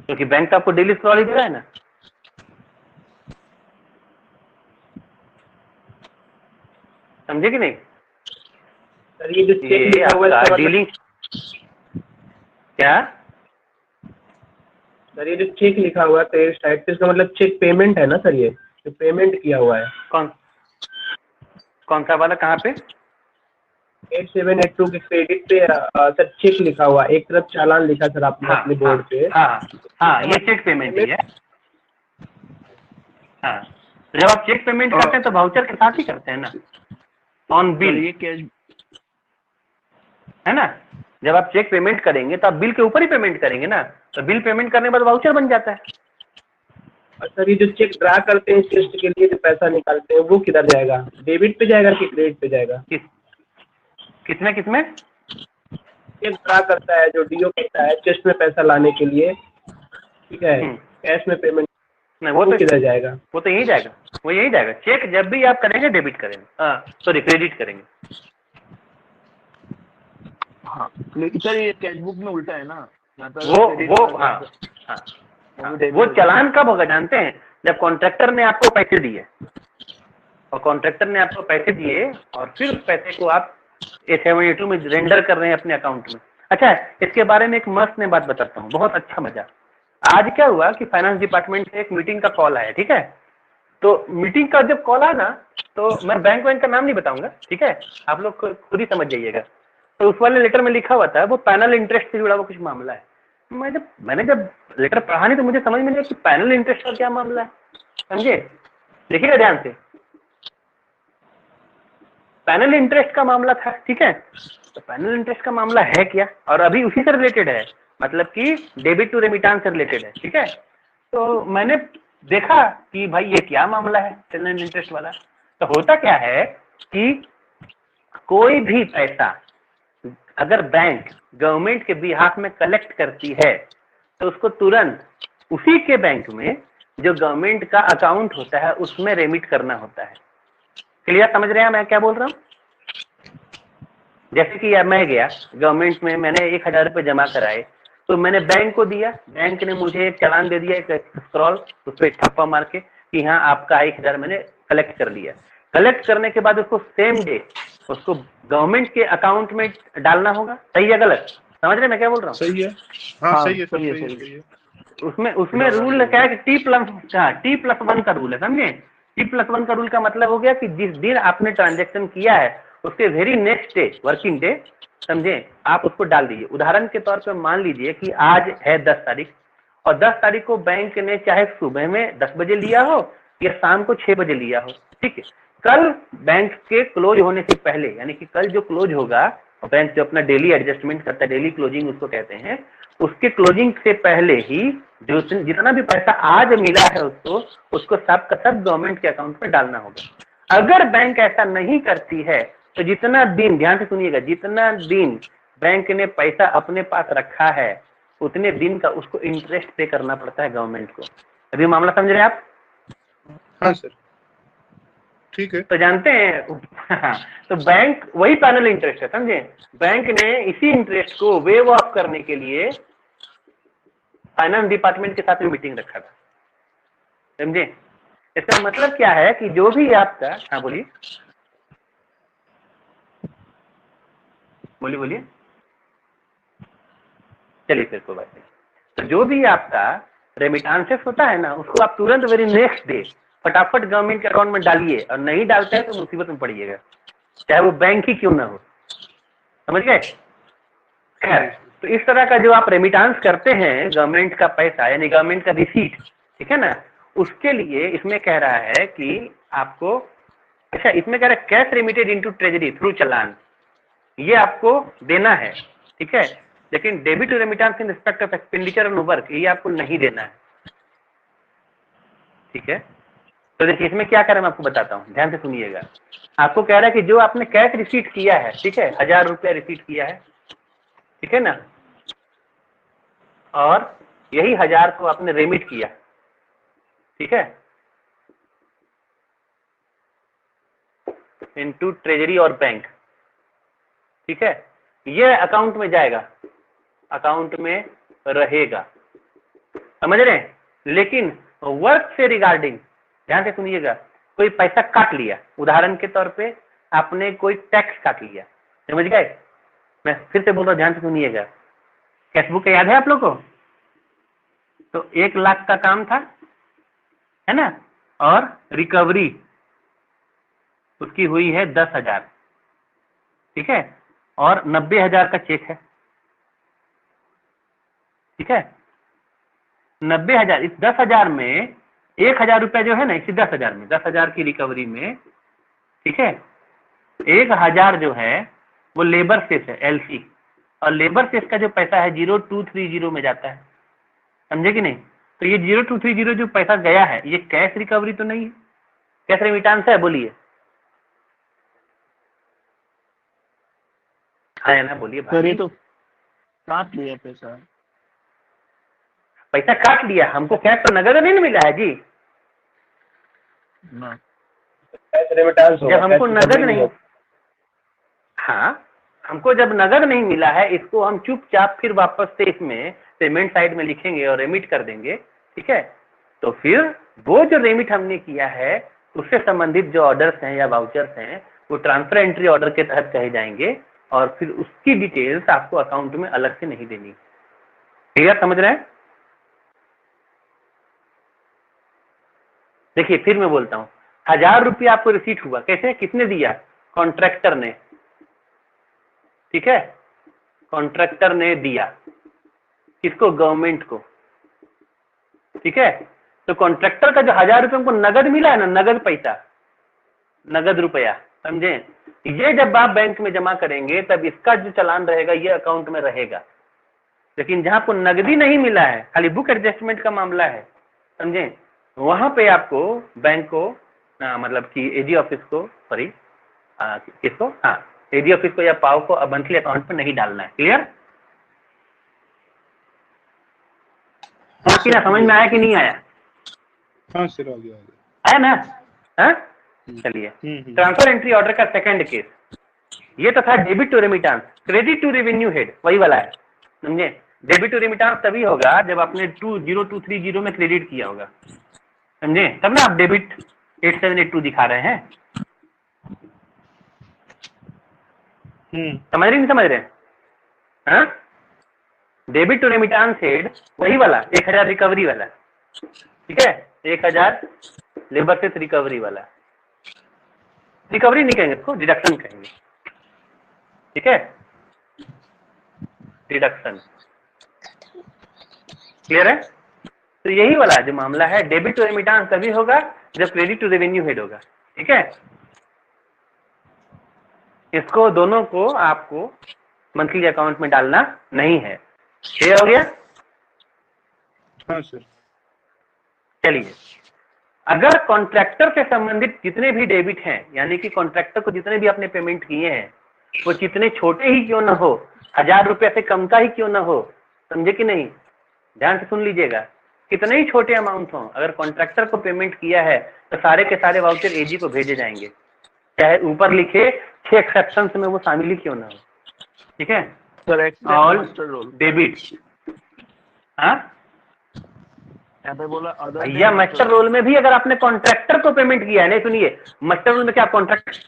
क्योंकि बैंक तो आपको डेली स्क्रॉल ही दे रहा है ना। समझे कि नहीं? सर ये जो चेक लिखा हुआ है इसका मतलब, डीलिंग क्या? सर ये जो चेक लिखा हुआ है क्रेडिट साइड पे, इसका मतलब चेक पेमेंट है ना सर? ये जो पेमेंट किया हुआ है कौन सा वाला, कहाँ पे? 8782 के क्रेडिट पे सर चेक लिखा हुआ, एक तरफ चालान लिखा सर आपने अपने बोर्ड पे। हाँ, ये चेक पेमेंट ही है। हाँ, जब आप चेक पेमेंट करते हैं तो वाउचर के साथ ही करते हैं ना, ऑन बिल, ये कैश, है ना। जब आप चेक पेमेंट करेंगे तो आप बिल के ऊपर ही पेमेंट करेंगे ना, तो बिल पेमेंट करने के बाद वाउचर बन जाता है। और सर ये जो चेक ड्रा करते हैं टेस्ट के लिए, जो पैसा निकालते हैं वो किधर जाएगा? डेबिट पे जाएगा कि क्रेडिट पे जाएगा? किसमें चेक ड्रा करता है जो डीओ करता है चेस्ट में पैसा लाने के लिए, ठीक है, कैश में पेमेंट, नहीं, वो तो किधर जाएगा? वो तो यही जाएगा। चेक जब भी आप करेंगे डेबिट करेंगे, सॉरी क्रेडिट करेंगे। हाँ लेकिन सर ये कैश बुक में उल्टा है ना। वो चालान कब होगा जानते हैं? जब कॉन्ट्रैक्टर ने आपको पैसे दिए, और कॉन्ट्रैक्टर ने आपको पैसे दिए और फिर उस पैसे को आप 8782 में रेंडर कर रहे हैं अपने अकाउंट में। अच्छा, इसके बारे में एक मस्त में बात बताता हूँ, बहुत अच्छा मजा। आज क्या हुआ कि फाइनेंस डिपार्टमेंट से एक मीटिंग का कॉल आया, ठीक है। तो मीटिंग का जब कॉल आया ना, तो मैं बैंक का नाम नहीं बताऊंगा, ठीक है, आप लोग खुद ही समझ जाइएगा। तो उस वाले लेटर में लिखा हुआ था वो पैनल इंटरेस्ट से जुड़ा हुआ कुछ मामला है। मैंने जब लेटर पढ़ा नहीं तो मुझे समझ में नहीं कि पैनल इंटरेस्ट का क्या मामला है। समझे? देखिएगा ध्यान से, पैनल इंटरेस्ट का मामला था, ठीक है। तो पैनल इंटरेस्ट का मामला है क्या, और अभी उसी से रिलेटेड है, मतलब कि डेबिट टू रेमिटांस से रिलेटेड है, ठीक है। तो मैंने देखा कि भाई ये क्या मामला है पैनल इंटरेस्ट वाला। तो होता क्या है कि कोई भी पैसा अगर बैंक गवर्नमेंट के बिहाफ में कलेक्ट करती है तो उसको तुरंत उसी के बैंक में जो गवर्नमेंट का अकाउंट होता है उसमें रेमिट करना होता है। क्लियर समझ रहे हैं मैं क्या बोल रहा हूँ? जैसे कि मैं गया गवर्नमेंट में, मैंने 1000 रुपये जमा कराए, तो मैंने बैंक को दिया, बैंक ने मुझे एक चालान दे दिया, एक स्क्रॉल, उस पर ठप्पा मार के कि हाँ आपका 1000 मैंने कलेक्ट कर लिया। कलेक्ट करने के बाद उसको सेम डे उसको गवर्नमेंट के अकाउंट में डालना होगा। सही है गलत? समझ रहे मैं क्या बोल रहा हूँ? सही है, हाँ सही है सर, सही है। उसमें उसमें रूल क्या है कि T+1 का रूल है, समझे? T+1 का रूल का मतलब हो गया कि जिस दिन आपने ट्रांजेक्शन किया है उसके very next day, working day, समझे, आप उसको डाल दीजिए। उदाहरण के तौर पर मान लीजिए कि आज है 10 तारीख और 10 तारीख को बैंक ने चाहे सुबह में 10 बजे लिया हो या शाम को 6 बजे लिया हो, ठीक है। कल बैंक के क्लोज होने से पहले, यानी कि कल जो क्लोज होगा, बैंक जो अपना डेली एडजस्टमेंट करता है, डेली क्लोजिंग उसको कहते हैं, उसके क्लोजिंग से पहले ही जो जितना भी पैसा आज मिला है उसको सब का सब गवर्नमेंट के अकाउंट में डालना होगा। अगर बैंक ऐसा नहीं करती है तो जितना दिन, ध्यान से सुनिएगा, जितना दिन बैंक ने पैसा अपने पास रखा है उतने दिन का उसको इंटरेस्ट पे करना पड़ता है गवर्नमेंट को। अभी मामला समझ रहे हैं आप? हाँ सर, ठीक है। तो जानते हैं तो बैंक वही पैनल इंटरेस्ट है, समझे? बैंक ने इसी इंटरेस्ट को वेव ऑफ करने के लिए फाइनेंस डिपार्टमेंट के साथ में मीटिंग रखा था, समझे? इसका मतलब क्या है कि जो भी आपका, हाँ बोलिए बोलिए बोलिए, चलिए फिर कोई बात नहीं। तो जो भी आपका रेमिटांसेस होता है ना, उसको आप तुरंत वेरी नेक्स्ट डे फटाफट गवर्नमेंट के अकाउंट में डालिए, और नहीं डालते हैं तो मुसीबत में पड़िएगा, चाहे वो बैंक ही क्यों ना हो, समझ गए? खैर, तो इस तरह का जो आप रेमिटांस करते हैं गवर्नमेंट का पैसा, यानी गवर्नमेंट का रिसीट, ठीक है ना, उसके लिए इसमें कह रहा है कि आपको, अच्छा इसमें कह रहा है cash remitted into treasury through challan, ये आपको देना है, ठीक है। लेकिन debit to remittance in respect of expenditure on work, ये आपको नहीं देना है, ठीक है। तो देखिए इसमें क्या करें मैं आपको बताता हूँ, ध्यान से सुनिएगा। आपको कह रहा है कि जो आपने कैश रिसीट किया है, ठीक है, 1000 रुपया रिसीट किया है, ठीक है ना, और यही 1000 को आपने रेमिट किया, ठीक है, इनटू ट्रेजरी और बैंक, ठीक है, ये अकाउंट में जाएगा, अकाउंट में रहेगा, समझ रहे हैं। लेकिन वर्क से रिगार्डिंग ध्यान से सुनिएगा, कोई पैसा काट लिया, उदाहरण के तौर पे आपने कोई टैक्स काट लिया, समझ गए? मैं फिर से बोल रहा हूं, ध्यान से सुनिएगा। कैशबुक याद है आप लोग को? तो 1 लाख का काम था, है ना, और रिकवरी उसकी हुई है 10,000, ठीक है, और 90,000 का चेक है, ठीक है। 90,000, इस 10,000 में 1,000 रुपया जो है ना, इसी 10,000 में, 10,000 की रिकवरी में, ठीक है, 1,000 जो है वो लेबर सेस है, LC, और लेबर सेस का जो पैसा है 0230 में जाता है, समझे कि नहीं? तो ये 0230 जो पैसा गया है ये कैश रिकवरी तो नहीं है, कैश रेमिटेंस है, बोलिए है ना, बोलिए सर ये तो काट लिया पैसा। पैसा काट लिया, हमको कैश तो नगद नहीं मिला है जी, ना कैश रेमिटेंस होगा, जब हमको कैश नगद रिकवरी नहीं, होगा। हाँ हमको जब नगद नहीं मिला है, इसको हम चुपचाप फिर वापस से इसमें पेमेंट साइड में लिखेंगे और रेमिट कर देंगे, ठीक है। तो फिर वो जो रेमिट हमने किया है उससे संबंधित जो ऑर्डर्स हैं या वाउचर्स हैं वो ट्रांसफर एंट्री ऑर्डर के तहत कहे जाएंगे, और फिर उसकी डिटेल्स आपको अकाउंट में अलग से नहीं देनी। क्लियर, समझ रहे हैं? देखिए फिर मैं बोलता हूँ, 1000 रुपया आपको रिसीट हुआ, कैसे, किसने दिया? कॉन्ट्रैक्टर ने, ठीक है, कॉन्ट्रैक्टर ने दिया, किसको? गवर्नमेंट को, ठीक है। तो कॉन्ट्रैक्टर का जो 1000 रुपये हमको नगद मिला है ना, नगद पैसा, नगद रुपया, समझे, ये जब आप बैंक में जमा करेंगे तब इसका जो चालान रहेगा ये अकाउंट में रहेगा। लेकिन जहां आपको नगदी नहीं मिला है, खाली बुक एडजस्टमेंट का मामला है, समझे, वहां पे आपको बैंक को मतलब कि एजी ऑफिस को, सॉरी किसको, हाँ एजी ऑफिस को या पाव को अब मंथली अकाउंट में नहीं डालना है। क्लियर? बाकी ना समझ में आया कि नहीं आया? हाँ सर, आ गया आया ना? हाँ चलिए, ट्रांसफर एंट्री ऑर्डर का सेकंड केस, ये तो था debit to remittance, credit to revenue head वही वाला है, समझे। डेबिट टू रेमिटेंस तभी होगा जब आपने 20230 में क्रेडिट किया होगा, समझे, तब ना आप डेबिट 8782 दिखा रहे हैं। समझ रहे नहीं समझ रहे? हाँ डेबिट टू रेमिटेंस हेड वही वाला 1000 रिकवरी वाला, ठीक है, 1000 लेबर से रिकवरी वाला, रिकवरी नहीं कहेंगे इसको, डिडक्शन कहेंगे, ठीक है, डिडक्शन, क्लियर है। तो यही वाला जो मामला है, डेबिट टू रेमिटेंस तभी होगा जब क्रेडिट टू रेवेन्यू हेड होगा, ठीक है। इसको दोनों को आपको मंथली अकाउंट में डालना नहीं है, क्लियर हो गया। हाँ सर। चलिए, अगर कॉन्ट्रैक्टर से संबंधित जितने भी डेबिट हैं, यानी कि कॉन्ट्रैक्टर को जितने भी आपने पेमेंट किए हैं, वो जितने छोटे ही क्यों ना हो, 1000 रुपये से कम का ही क्यों ना हो, समझे कि नहीं, ध्यान से सुन लीजिएगा, कितने ही छोटे अमाउंट हो, अगर कॉन्ट्रैक्टर को पेमेंट किया है तो सारे के सारे वाउचर एजी को भेजे जाएंगे, चाहे ऊपर लिखे 6 एक्सेप्शन में वो शामिल ही क्यों ना हो, ठीक है। ऑल डेबिट, हाँ यहाँ पे बोला अदर भैया मास्टर रोल में भी अगर आपने कॉन्ट्रैक्टर को पेमेंट किया है, नहीं सुनिए, मास्टर रोल में क्या कॉन्ट्रैक्ट,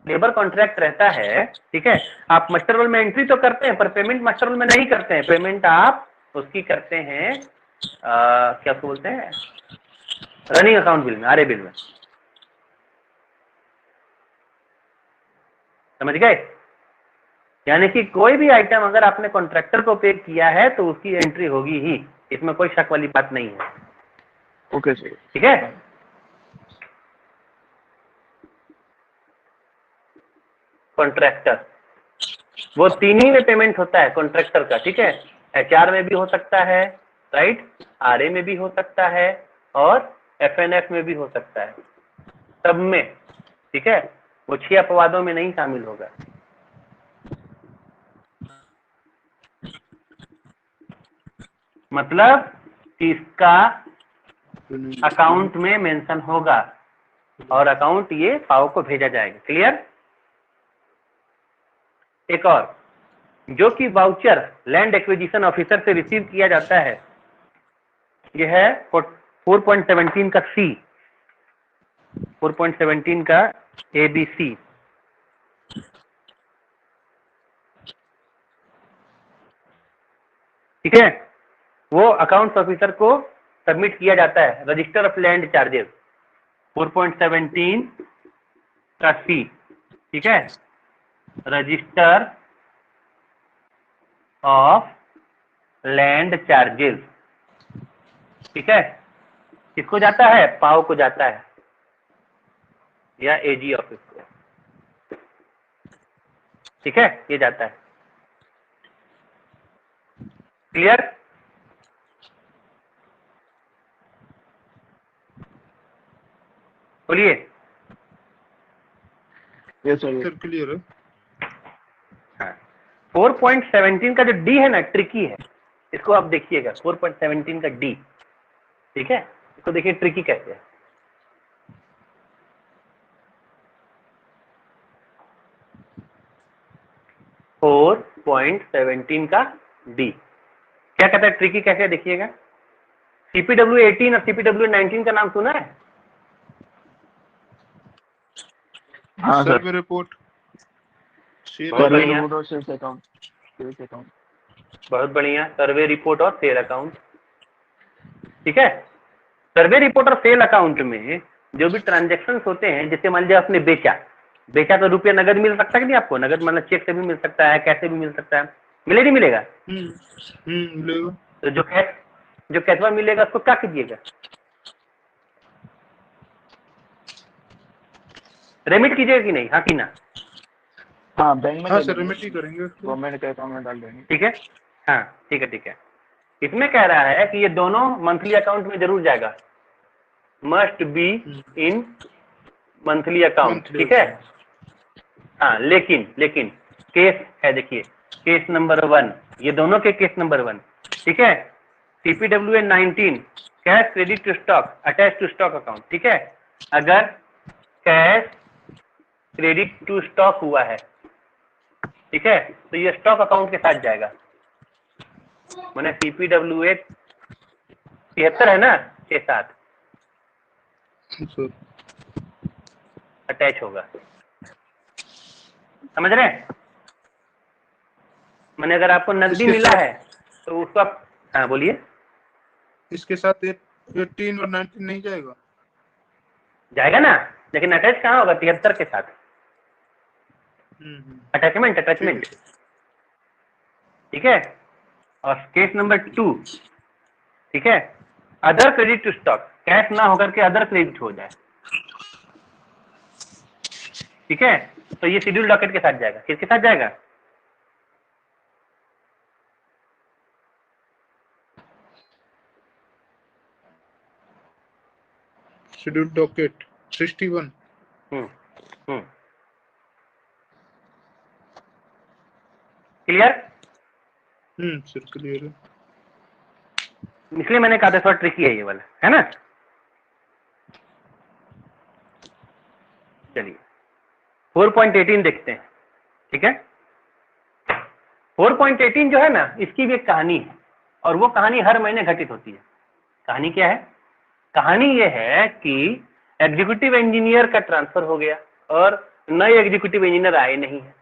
लेबर कॉन्ट्रैक्ट रहता है, ठीक है, आप मास्टर रोल में एंट्री तो करते हैं पर पेमेंट मास्टर रोल में नहीं करते हैं, पेमेंट आप उसकी करते हैं क्या बोलते हैं, रनिंग अकाउंट बिल में, आरए बिल में, समझ गए। यानी कि कोई भी आइटम अगर आपने कॉन्ट्रैक्टर को पे किया है तो उसकी एंट्री होगी ही, इसमें कोई शक वाली बात नहीं है, ओके सर, ठीक है। कॉन्ट्रैक्टर वो 3 ही में पेमेंट होता है कॉन्ट्रैक्टर का, ठीक है, एचआर में भी हो सकता है, राइट, आरए में भी हो सकता है और एफएनएफ में भी हो सकता है, सब में, ठीक है, वो 6 अपवादों में नहीं शामिल होगा। मतलब कि इसका अकाउंट में मेंशन होगा और अकाउंट ये पाओ को भेजा जाएगा, क्लियर। एक और, जो कि वाउचर लैंड एक्विजिशन ऑफिसर से रिसीव किया जाता है, यह है 4.17 का सी, 4.17 का ABC, ठीक है, वो अकाउंट्स ऑफिसर को सबमिट किया जाता है, रजिस्टर ऑफ लैंड चार्जेस 4.17 का सी, ठीक है, रजिस्टर ऑफ लैंड चार्जेस, ठीक है, किसको जाता है, पाओ को जाता है या एजी ऑफिस को, ठीक है, ये जाता है, क्लियर। बोलिए। यस सर, सर क्लियर है। हाँ, 4.17 का जो डी है ना, ट्रिकी है, इसको आप देखिएगा, 4.17 का डी, ठीक है, इसको देखिए ट्रिकी कैसे है। फोर 4.17 का डी क्या कहता है, ट्रिकी कैसे है देखिएगा। CPW 18 और CPW 19 का नाम सुना है? हाँ सर, सर्वे रिपोर्ट, बहुत बढ़िया, सेल्स अकाउंट, बहुत बढ़िया, सर्वे रिपोर्ट और सेल अकाउंट, ठीक है। सर्वे रिपोर्ट और सेल अकाउंट में जो भी ट्रांजेक्शन होते हैं, जैसे मान लीजिए आपने बेचा तो रुपया नगद मिल सकता है कि नहीं आपको, नगद मतलब चेक से भी मिल सकता है, कैसे भी मिल सकता है, मिले नहीं मिलेगा, मिलेगा। तो जो कैशवा मिलेगा उसको क्या कीजिएगा, रेमिट कीजिएगा कि नहीं, हाँ कि ना। हाँ बैंक में हाँ सर रिमिट ही करेंगे उसको। गवर्नमेंट के अकाउंट में डाल देंगे, ठीक है, हाँ ठीक है, ठीक है। इसमें कह रहा है कि ये दोनों मंथली अकाउंट में जरूर जाएगा, must be in monthly account, ठीक है। हाँ, लेकिन केस है, देखिए केस नंबर 1, ये दोनों के केस नंबर 1, ठीक है। CPW 19 cash credit to stock attach to stock account, ठीक है। अगर कैश क्रेडिट टू स्टॉक हुआ है, ठीक है, तो ये स्टॉक अकाउंट के साथ जाएगा, मैंने CPW 73 है ना, 6-7, सर अटैच होगा, समझ रहे हैं? मैंने अगर आपको नकदी इसके मिला साथ है तो उसको आप, हाँ बोलिए। इसके साथ 18 और 19 नहीं जाएगा? जाएगा ना, लेकिन अटैच कहाँ होगा? 73 के साथ अटैचमेंट, अटैचमेंट, ठीक है। और केस नंबर 2, ठीक है, other credit to stock, cash ना होकर के अदर क्रेडिट हो जाए, ठीक है, तो ये शेड्यूल डॉकेट के साथ जाएगा। किसके साथ जाएगा? Schedule docket 61। Clear? Sir clear है। इसलिए मैंने कहा था थोड़ा ट्रिकी है ये वाला, है ना। चलिए 4.18 देखते हैं, ठीक है। 4.18 जो है ना, इसकी भी एक कहानी है, और वो कहानी हर महीने घटित होती है। कहानी क्या है? कहानी ये है कि एग्जीक्यूटिव इंजीनियर का ट्रांसफर हो गया और नए एग्जीक्यूटिव इंजीनियर आए नहीं है,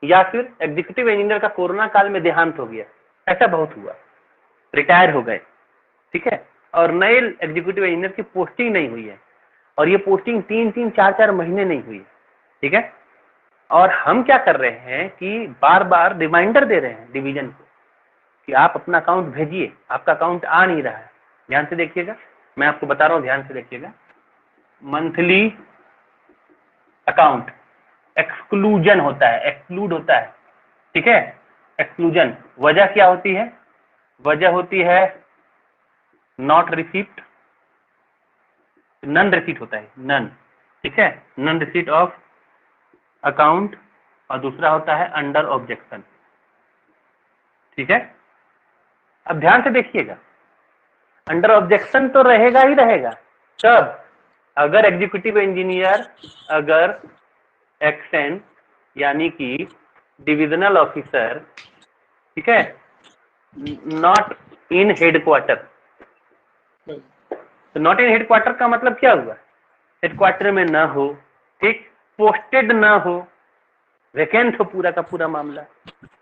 या फिर एग्जीक्यूटिव इंजीनियर का कोरोना काल में देहांत हो गया, ऐसा बहुत हुआ, रिटायर हो गए, ठीक है, और नए एग्जीक्यूटिव इंजीनियर की पोस्टिंग नहीं हुई है, और ये पोस्टिंग 3-3, 4-4 महीने नहीं हुई है, ठीक है। और हम क्या कर रहे हैं कि बार बार रिमाइंडर दे रहे हैं डिवीजन को कि आप अपना अकाउंट भेजिए, आपका अकाउंट आ नहीं रहा है। ध्यान से देखिएगा, मैं आपको बता रहा हूं, ध्यान से देखिएगा। मंथली अकाउंट एक्सक्लूजन होता है, एक्सक्लूड होता है, ठीक है, एक्सक्लूजन। वजह क्या होती है? वजह होती है नॉट रिसीप्ट, नन रिसीट होता है, नन, ठीक है, नन रिसीट ऑफ अकाउंट, और दूसरा होता है अंडर ऑब्जेक्शन, ठीक है। अब ध्यान से देखिएगा, अंडर ऑब्जेक्शन तो रहेगा ही रहेगा तब अगर एग्जीक्यूटिव इंजीनियर, अगर एक्शन यानी कि डिविजनल ऑफिसर, ठीक है, नॉट इन हेडक्वार्टर। तो नॉट इन हेडक्वार्टर का मतलब क्या हुआ? हेडक्वार्टर में ना हो, ठीक, पोस्टेड ना हो, वैकेंट हो पूरा का पूरा मामला,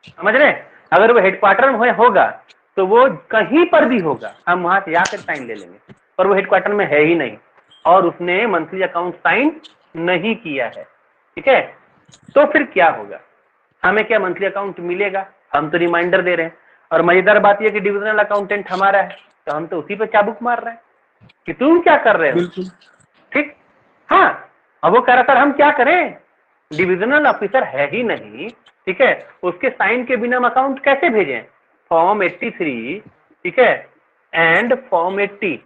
समझ रहे हैं? अगर वो हेडक्वार्टर में होगा तो वो कहीं पर भी होगा, हम वहां से आकर साइन ले लेंगे, पर वो हेडक्वार्टर में है ही नहीं और उसने मंथली अकाउंट साइन नहीं किया है, ठीक है, तो फिर क्या होगा? हमें क्या मंथली अकाउंट मिलेगा? हम तो रिमाइंडर दे रहे हैं, और मजेदार बात यह कि डिविजनल अकाउंटेंट हमारा है, तो हम तो उसी पे चाबुक मार रहे हैं कि तुम क्या कर रहे हो, बिल्कुल ठीक। हाँ, अब वो कह रहा सर हम क्या करें, डिविजनल ऑफिसर है ही नहीं, ठीक है, उसके साइन के बिना हम अकाउंट कैसे भेजें? फॉर्म 83, ठीक है, एंड फॉर्म 80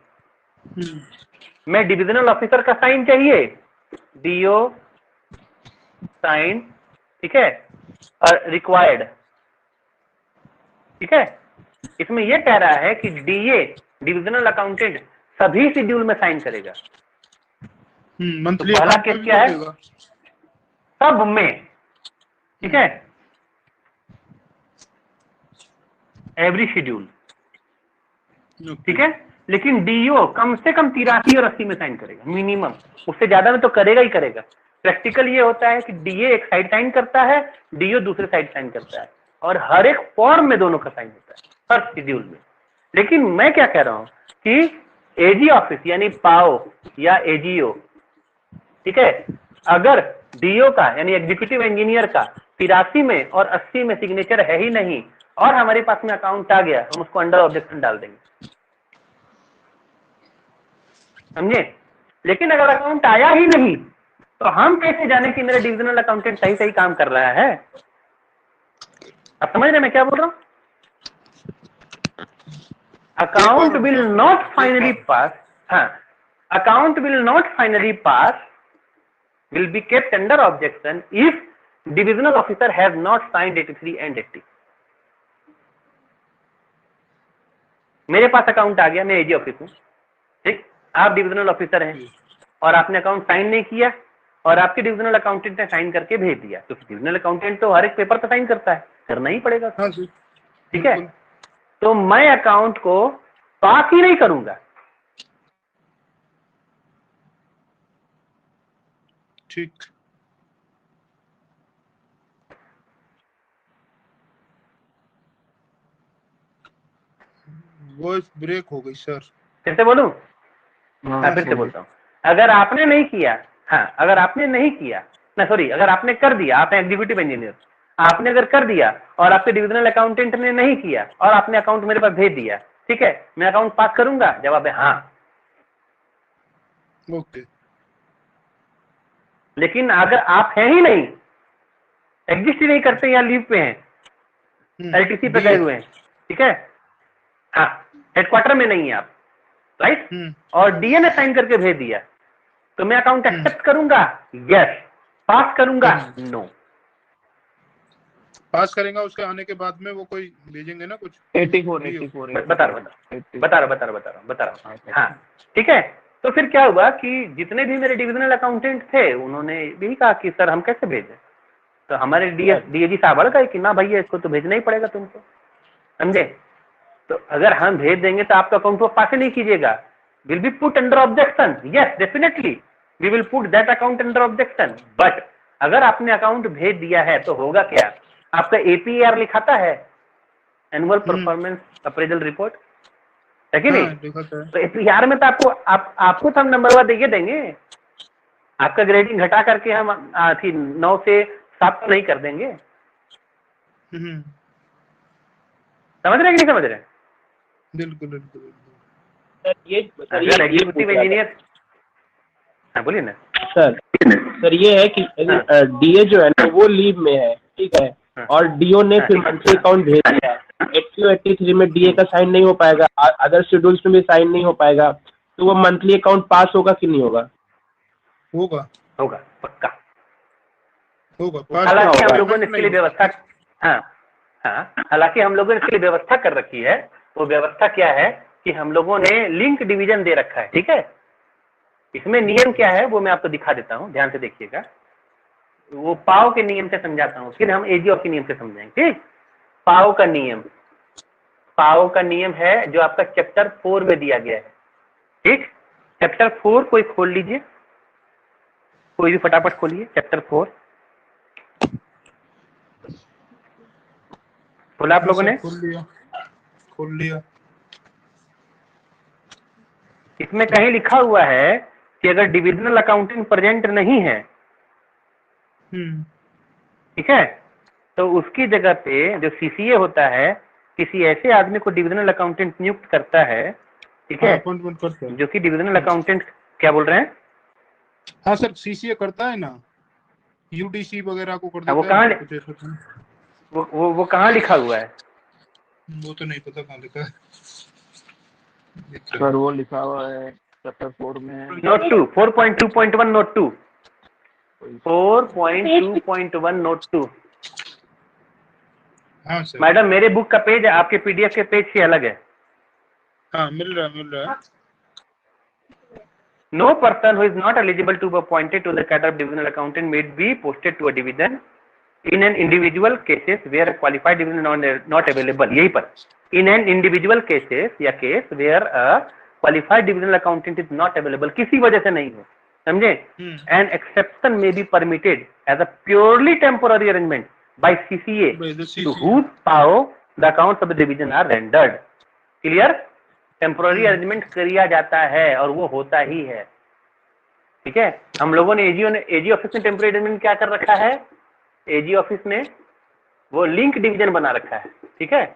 में डिविजनल ऑफिसर का साइन चाहिए, डीओ साइन, ठीक है, और रिक्वायर्ड, ठीक है। इसमें यह कह रहा है कि डीए डिविजनल अकाउंटेंट सभी शेड्यूल में साइन करेगा। मंथली तो पहला केस क्या है? सब में, ठीक है, एवरी शेड्यूल, ठीक है, लेकिन डीओ कम से कम 83 और 80 में साइन करेगा मिनिमम, उससे ज्यादा में तो करेगा ही करेगा। प्रैक्टिकल ये होता है कि डीए एक साइड साइन करता है, डीओ दूसरे साइड साइन करता है, और हर एक फॉर्म में दोनों का साइन होता है हर शेड्यूल में। लेकिन मैं क्या कह रहा हूं कि एजी ऑफिस यानी पाओ या एजीओ, ठीक है, अगर डीओ का यानी एग्जीक्यूटिव इंजीनियर का 83 में और 80 में सिग्नेचर है ही नहीं और हमारे पास में अकाउंट आ गया, हम उसको अंडर ऑब्जेक्शन डाल देंगे, समझे। लेकिन अगर अकाउंट आया ही नहीं तो हम कैसे जाने कि मेरा डिविजनल अकाउंटेंट सही सही काम कर रहा है? आप समझ रहे मैं क्या बोल रहा हूं? अकाउंट विल नॉट फाइनली पास, हाँ, account will not finally pass, will be kept under objection if divisional officer has not signed 83 and 80। मेरे पास अकाउंट आ गया, मैं एजी ऑफिस हूं, ठीक, आप डिविजनल ऑफिसर हैं और आपने अकाउंट साइन नहीं किया और आपके डिविजनल अकाउंटेंट ने साइन करके भेज दिया, तो डिविजनल अकाउंटेंट तो हर एक पेपर पर साइन करता है, करना ही पड़ेगा, हाँ जी, ठीक है। तो मैं अकाउंट को पास ही नहीं करूंगा, ठीक। वॉइस ब्रेक हो गई सर। फिर से बोलूं? हाँ, फिर से बोलता हूँ। अगर आपने नहीं किया, हाँ, अगर आपने नहीं किया ना, सॉरी, अगर आपने कर दिया, आप एग्जीक्यूटिव इंजीनियर, आपने अगर कर दिया और आपके डिविजनल अकाउंटेंट ने नहीं किया और आपने अकाउंट मेरे पास भेज दिया, ठीक है, मैं अकाउंट पास करूंगा? जवाब है हाँ। ओके। लेकिन अगर आप हैं ही नहीं, एग्जिस्ट ही नहीं करते या लीव पे हैं, एलटीसी पे गए हुए हैं, ठीक है, हाँ, हेडक्वार्टर में नहीं है आप, राइट, और डीए ने साइन करके भेज दिया, तो मैं अकाउंट एक्सेप्ट करूंगा? यस। पास करूंगा? नो। पास करेगा, उसके आने के बाद में वो कोई भेजेंगे ना कुछ। 84 बता रहा हूँ। हाँ, ठीक है। तो फिर क्या हुआ कि जितने भी मेरे डिविजनल अकाउंटेंट थे, उन्होंने भी कहा कि सर हम कैसे भेजें? तो हमारे डीएजी साहब अड़ गए कि ना भैया, इसको तो भेजना ही पड़ेगा तुमको, समझे? तो अगर हम भेज देंगे तो आपका अकाउंट वो पास ही नहीं कीजिएगा, will be put under objection. Yes, definitely we will put that account under objection. But अगर आपने अकाउंट भेज दिया है तो होगा क्या? आपका एपीआर लिखाता है, एनुअल परफॉर्मेंस अप्रेजल रिपोर्ट, है कि नहीं? तो एपीआर में तो आपको तो हम नंबर वन देके देंगे, आपका ग्रेडिंग घटा करके हम 9 से 7 तो नहीं कर देंगे। समझ रहे हैं कि नहीं समझ रहे? बिल्कुल बिल्कुल। अगर एग्जीक्यूटिव इंजीनियर, हाँ बोलिए ना सर ये है कि डीए जो है ना वो लीव में है, ठीक है, और डीओ ने फिर मंथली अकाउंट भेज दिया है। 82-83 में डीए का साइन नहीं हो पाएगा, अदर शेड्यूल्स में भी साइन नहीं हो पाएगा, तो वो मंथली अकाउंट पास होगा कि नहीं होगा? होगा होगा, पक्का होगा। हालांकि हम लोगों ने इसके लिए व्यवस्था, हालांकि हम लोगों ने इसके लिए व्यवस्था कर रखी है। वो व्यवस्था क्या है कि हम लोगों ने लिंक डिवीजन दे रखा है, ठीक है। इसमें नियम क्या है वो मैं आपको दिखा देता हूं, ध्यान से देखिएगा। वो पाओ के नियम से समझाता हूं, फिर हम एजीओ के नियम से समझाएंगे। ठीक, पाओ का नियम है जो आपका चैप्टर 4 में दिया गया है। ठीक, चैप्टर 4 कोई खोल लीजिए, कोई भी फटाफट खोलिए चैप्टर 4। खोला आप लोगों ने? खोल लिया। इसमें कहीं लिखा हुआ है कि अगर डिविजनल अकाउंटेंट प्रेजेंट नहीं है, ठीक है, तो उसकी जगह पे जो सीसीए होता है किसी ऐसे आदमी को डिविजनल अकाउंटेंट नियुक्त करता है, ठीक है, अपॉइंटमेंट करता है, जो कि डिविजनल अकाउंटेंट, क्या बोल रहे हैं? हाँ सर, सीसीए करता है ना, यूडीसी वगैरह को कर देता वो है। वो कहाँ लिखा हुआ है? वो तो नहीं पता कहाँ लिखा है सर। वो लिखा हुआ है चैप्टर 4 में, नोट 2 4.2.1 नोट 2 4.2.1 नोट 2। हाँ सर। मैडम मेरे बुक का पेज आपके पीडीएफ के पेज से अलग है। हाँ मिल रहा है। No person who is not eligible to be appointed to the cadre of divisional accountant may be posted to a division in an individual cases where a qualified division not available। यही पर in an individual cases या case where a qualified divisional accountant is not available, किसी वजह से नहीं हो, समझे? An exception may be permitted as a purely temporary arrangement by CCA to whose power the accounts of the division are rendered। Clear? Temporary arrangement किया जाता है और वो होता ही है। ठीक है, हम लोगों ने एजी ऑफिस ने टेम्पोररी अरेंजमेंट क्या कर रखा है? एजी ऑफिस ने वो लिंक डिवीजन बना रखा है। ठीक है,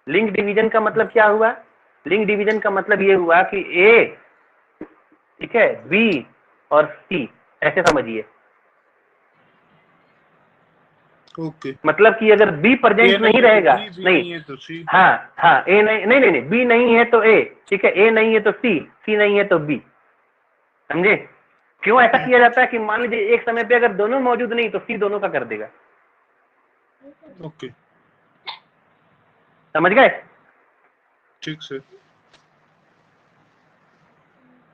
लिंक डिवीजन का मतलब क्या हुआ? लिंक डिवीजन का मतलब ये हुआ कि ए, ठीक है, बी और सी, ऐसे समझिए। ओके, मतलब कि अगर बी प्रेजेंट नहीं रहेगा, नहीं है तो सी, हाँ ए नहीं, बी नहीं है तो ए, ठीक है, ए नहीं है तो सी नहीं है तो बी, समझे? क्यों ऐसा किया जाता है कि मान लीजिए एक समय पे अगर दोनों मौजूद नहीं तो सी दोनों का कर देगा। ओके, समझ गए? ठीक सर।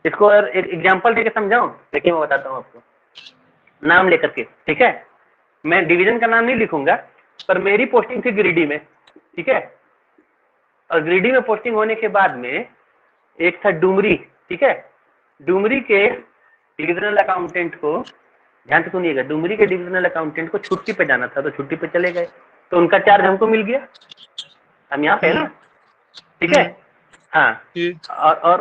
इसको और एक एग्जांपल देके समझाऊं? देखिए मैं बताता हूँ आपको, नाम लेकर के। ठीक है, मैं डिवीजन का नाम नहीं लिखूंगा, पर मेरी पोस्टिंग थी गिरिडीह में, ठीक है, और गिरिडीह में पोस्टिंग होने के बाद में एक था डुमरी, ठीक है, डुमरी के डिविजनल अकाउंटेंट को ध्यान से सुनिएगा, डुमरी के डिविजनल अकाउंटेंट को छुट्टी पे जाना था तो छुट्टी पे चले गए, तो उनका चार्ज हमको मिल गया, हम यहाँ पे है ना, ठीक है। हाँ,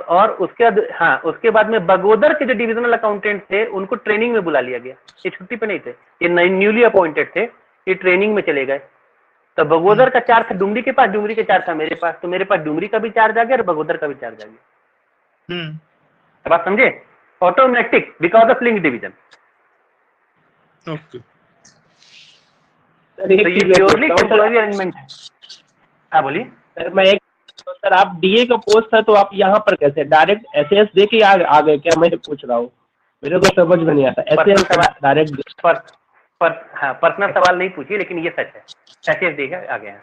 और उसके बाद, हाँ उसके बाद में बगोदर के जो डिविजनल अकाउंटेंट थे उनको ट्रेनिंग में बुला लिया गया, ये छुट्टी पे नहीं थे, ये न्यूली अपॉइंटेड थे, ये ट्रेनिंग में चले गए। तो बगोदर का चार्ज था डुमरी के पास, डुमरी के चार्ज था मेरे पास, तो मेरे पास डुमरी का भी चार्ज आ गया और बगोदर का भी चार्ज आ गया। अब आप समझे, automatic because of link division. Okay sir एक तो ये चीज मैं प्योरली पूछता हूँ टेम्पोररी अरेंजमेंट है। हाँ बोलिए। सर, मैं एक तो सर आप डीए का पोस्ट था तो आप यहाँ पर कैसे डायरेक्ट एसएस दे के आ गए क्या, मैं पूछ रहा हूँ, मेरे को समझ में नहीं आता। एसएस डायरेक्ट हाँ पर्सनल सवाल नहीं पूछिए, लेकिन ये सच है, ऐसे देगा आ गया,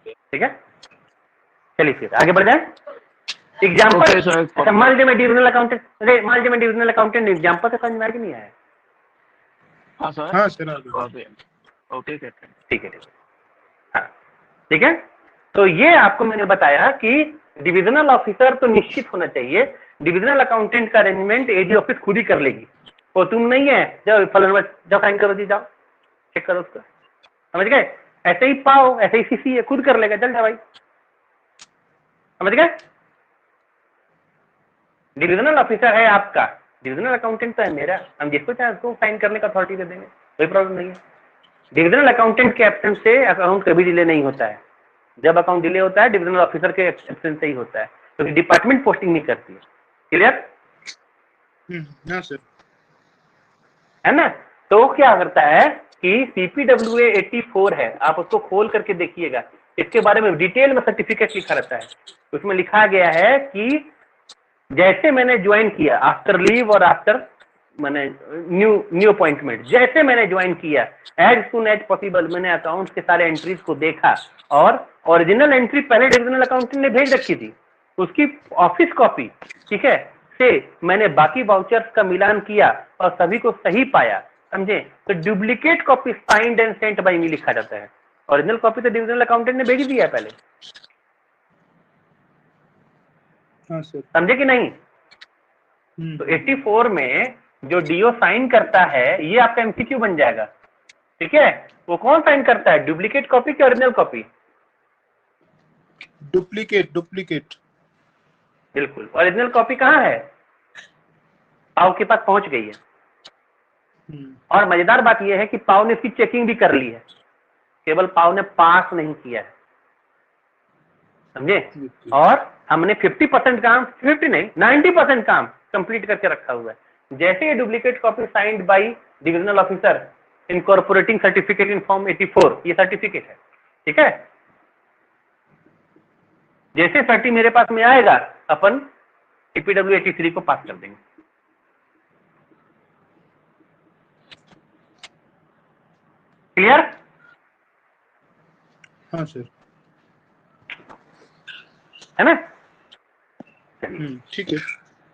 ठीक है। चलिए फिर आगे बढ़ जाए। एग्जाम्पल, मान लीजिए मैं डिविजनल अकाउंटेंट एग्जाम्पल से समझ में आ कि नहीं आया? हाँ सर, हाँ सर ओके ठीक है, हाँ ठीक है। तो ये आपको मैंने बताया कि डिविजनल ऑफिसर तो निश्चित होना चाहिए, डिविजनल अकाउंटेंट का अरेंजमेंट एडी ऑफिस खुद ही कर लेगी, वो तुम नहीं है जाओ फलन जाओ साइन करो जी, जाओ चेक करो उसका, समझ गए। ऐसे ही पाओ, ऐसे ही सीसी है, खुद कर लेगा, चल जा भाई, समझ गए। डिविजनल ऑफिसर है आपका, डिविजनल अकाउंटेंट तो है मेरा, हम जिसको चाहे उसको साइन करने का अथॉरिटी दे देंगे, कोई प्रॉब्लम नहीं है। डिविजनल अकाउंटेंट के एब्सेंस से अकाउंट कभी डिले नहीं होता है, जब अकाउंट डिले होता है डिविजनल ऑफिसर के एब्सेंस से ही होता है, क्योंकि डिपार्टमेंट पोस्टिंग नहीं करती है। क्लियर? हाँ सर, है ना। तो क्या करता है कि CPWA 84 है, आप उसको खोल करके देखिएगा, इसके बारे में डिटेल में सर्टिफिकेट लिखा रहता है। उसमें लिखा गया है कि जैसे मैंने ज्वाइन किया आफ्टर लीव और आफ्टर मैंने न्यू अपॉइंटमेंट, जैसे मैंने ज्वाइन किया एज सुन एज पॉसिबल मैंने अकाउंट्स के सारे एंट्रीज को देखा, और ओरिजिनल एंट्री पहले डिविजनल अकाउंटेंट ने भेज रखी थी, उसकी ऑफिस कॉपी, ठीक है, से मैंने बाकी वाउचर्स का मिलान किया और सभी को सही पाया, समझे। तो duplicate copy signed and sent by me लिखा जाता है, ओरिजिनल कॉपी तो डिविजनल अकाउंटेंट ने भेज दिया है पहले, हाँ सर, समझे कि नहीं। तो 84 में जो डीओ साइन करता है ये आपका एमसीक्यू बन जाएगा, ठीक है। वो कौन साइन करता है, डुप्लीकेट कॉपी की ओरिजिनल कॉपी? डुप्लीकेट। बिल्कुल, ओरिजिनल कॉपी कहाँ है, पाव के पास पहुंच गई है। और मजेदार बात यह है कि पाव ने इसकी चेकिंग भी कर ली है, केवल पाव ने पास नहीं किया है, समझे। और हमने 50% काम, 50 नहीं 90% काम कंप्लीट करके रखा हुआ है। जैसे ये duplicate copy signed by divisional officer incorporating certificate in form 84, ये सर्टिफिकेट है, ठीक है। जैसे सर्टी मेरे पास में आएगा अपन CPW 83 को पास कर देंगे। क्लियर? हाँ सर, है ना। ठीक है।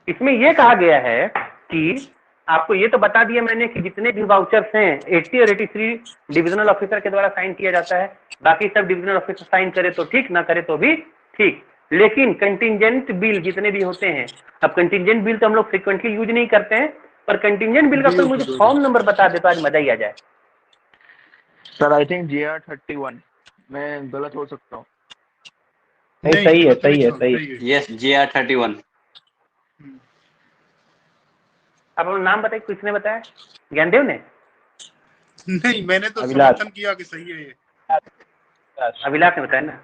इसमें यह कहा गया है कि आपको ये तो बता दिया मैंने कि जितने भी वाउचर्स हैं 80 और 83 डिविजनल ऑफिसर के द्वारा साइन किया जाता है, बाकी सब डिविजनल ऑफिसर साइन करे तो ठीक, ना करे तो भी ठीक। लेकिन कंटिजेंट बिल जितने भी होते हैं, अब कंटिजेंट बिल तो हम लोग फ्रिक्वेंटली यूज नहीं करते हैं, पर कंटिजेंट बिल का कोई मुझे फॉर्म नंबर बता दे तो आज मजा ही आ जाए। सर आई थिंक GR 31, मैं गलत हो सकता हूँ। नहीं, सही है। Yes, GR 31। अब नाम बताइए, किसने बताया? ज्ञानदेव ने? नहीं, मैंने तो अभिलाष। समर्थन किया कि सही है ये। अभिलाष ने बताया ना,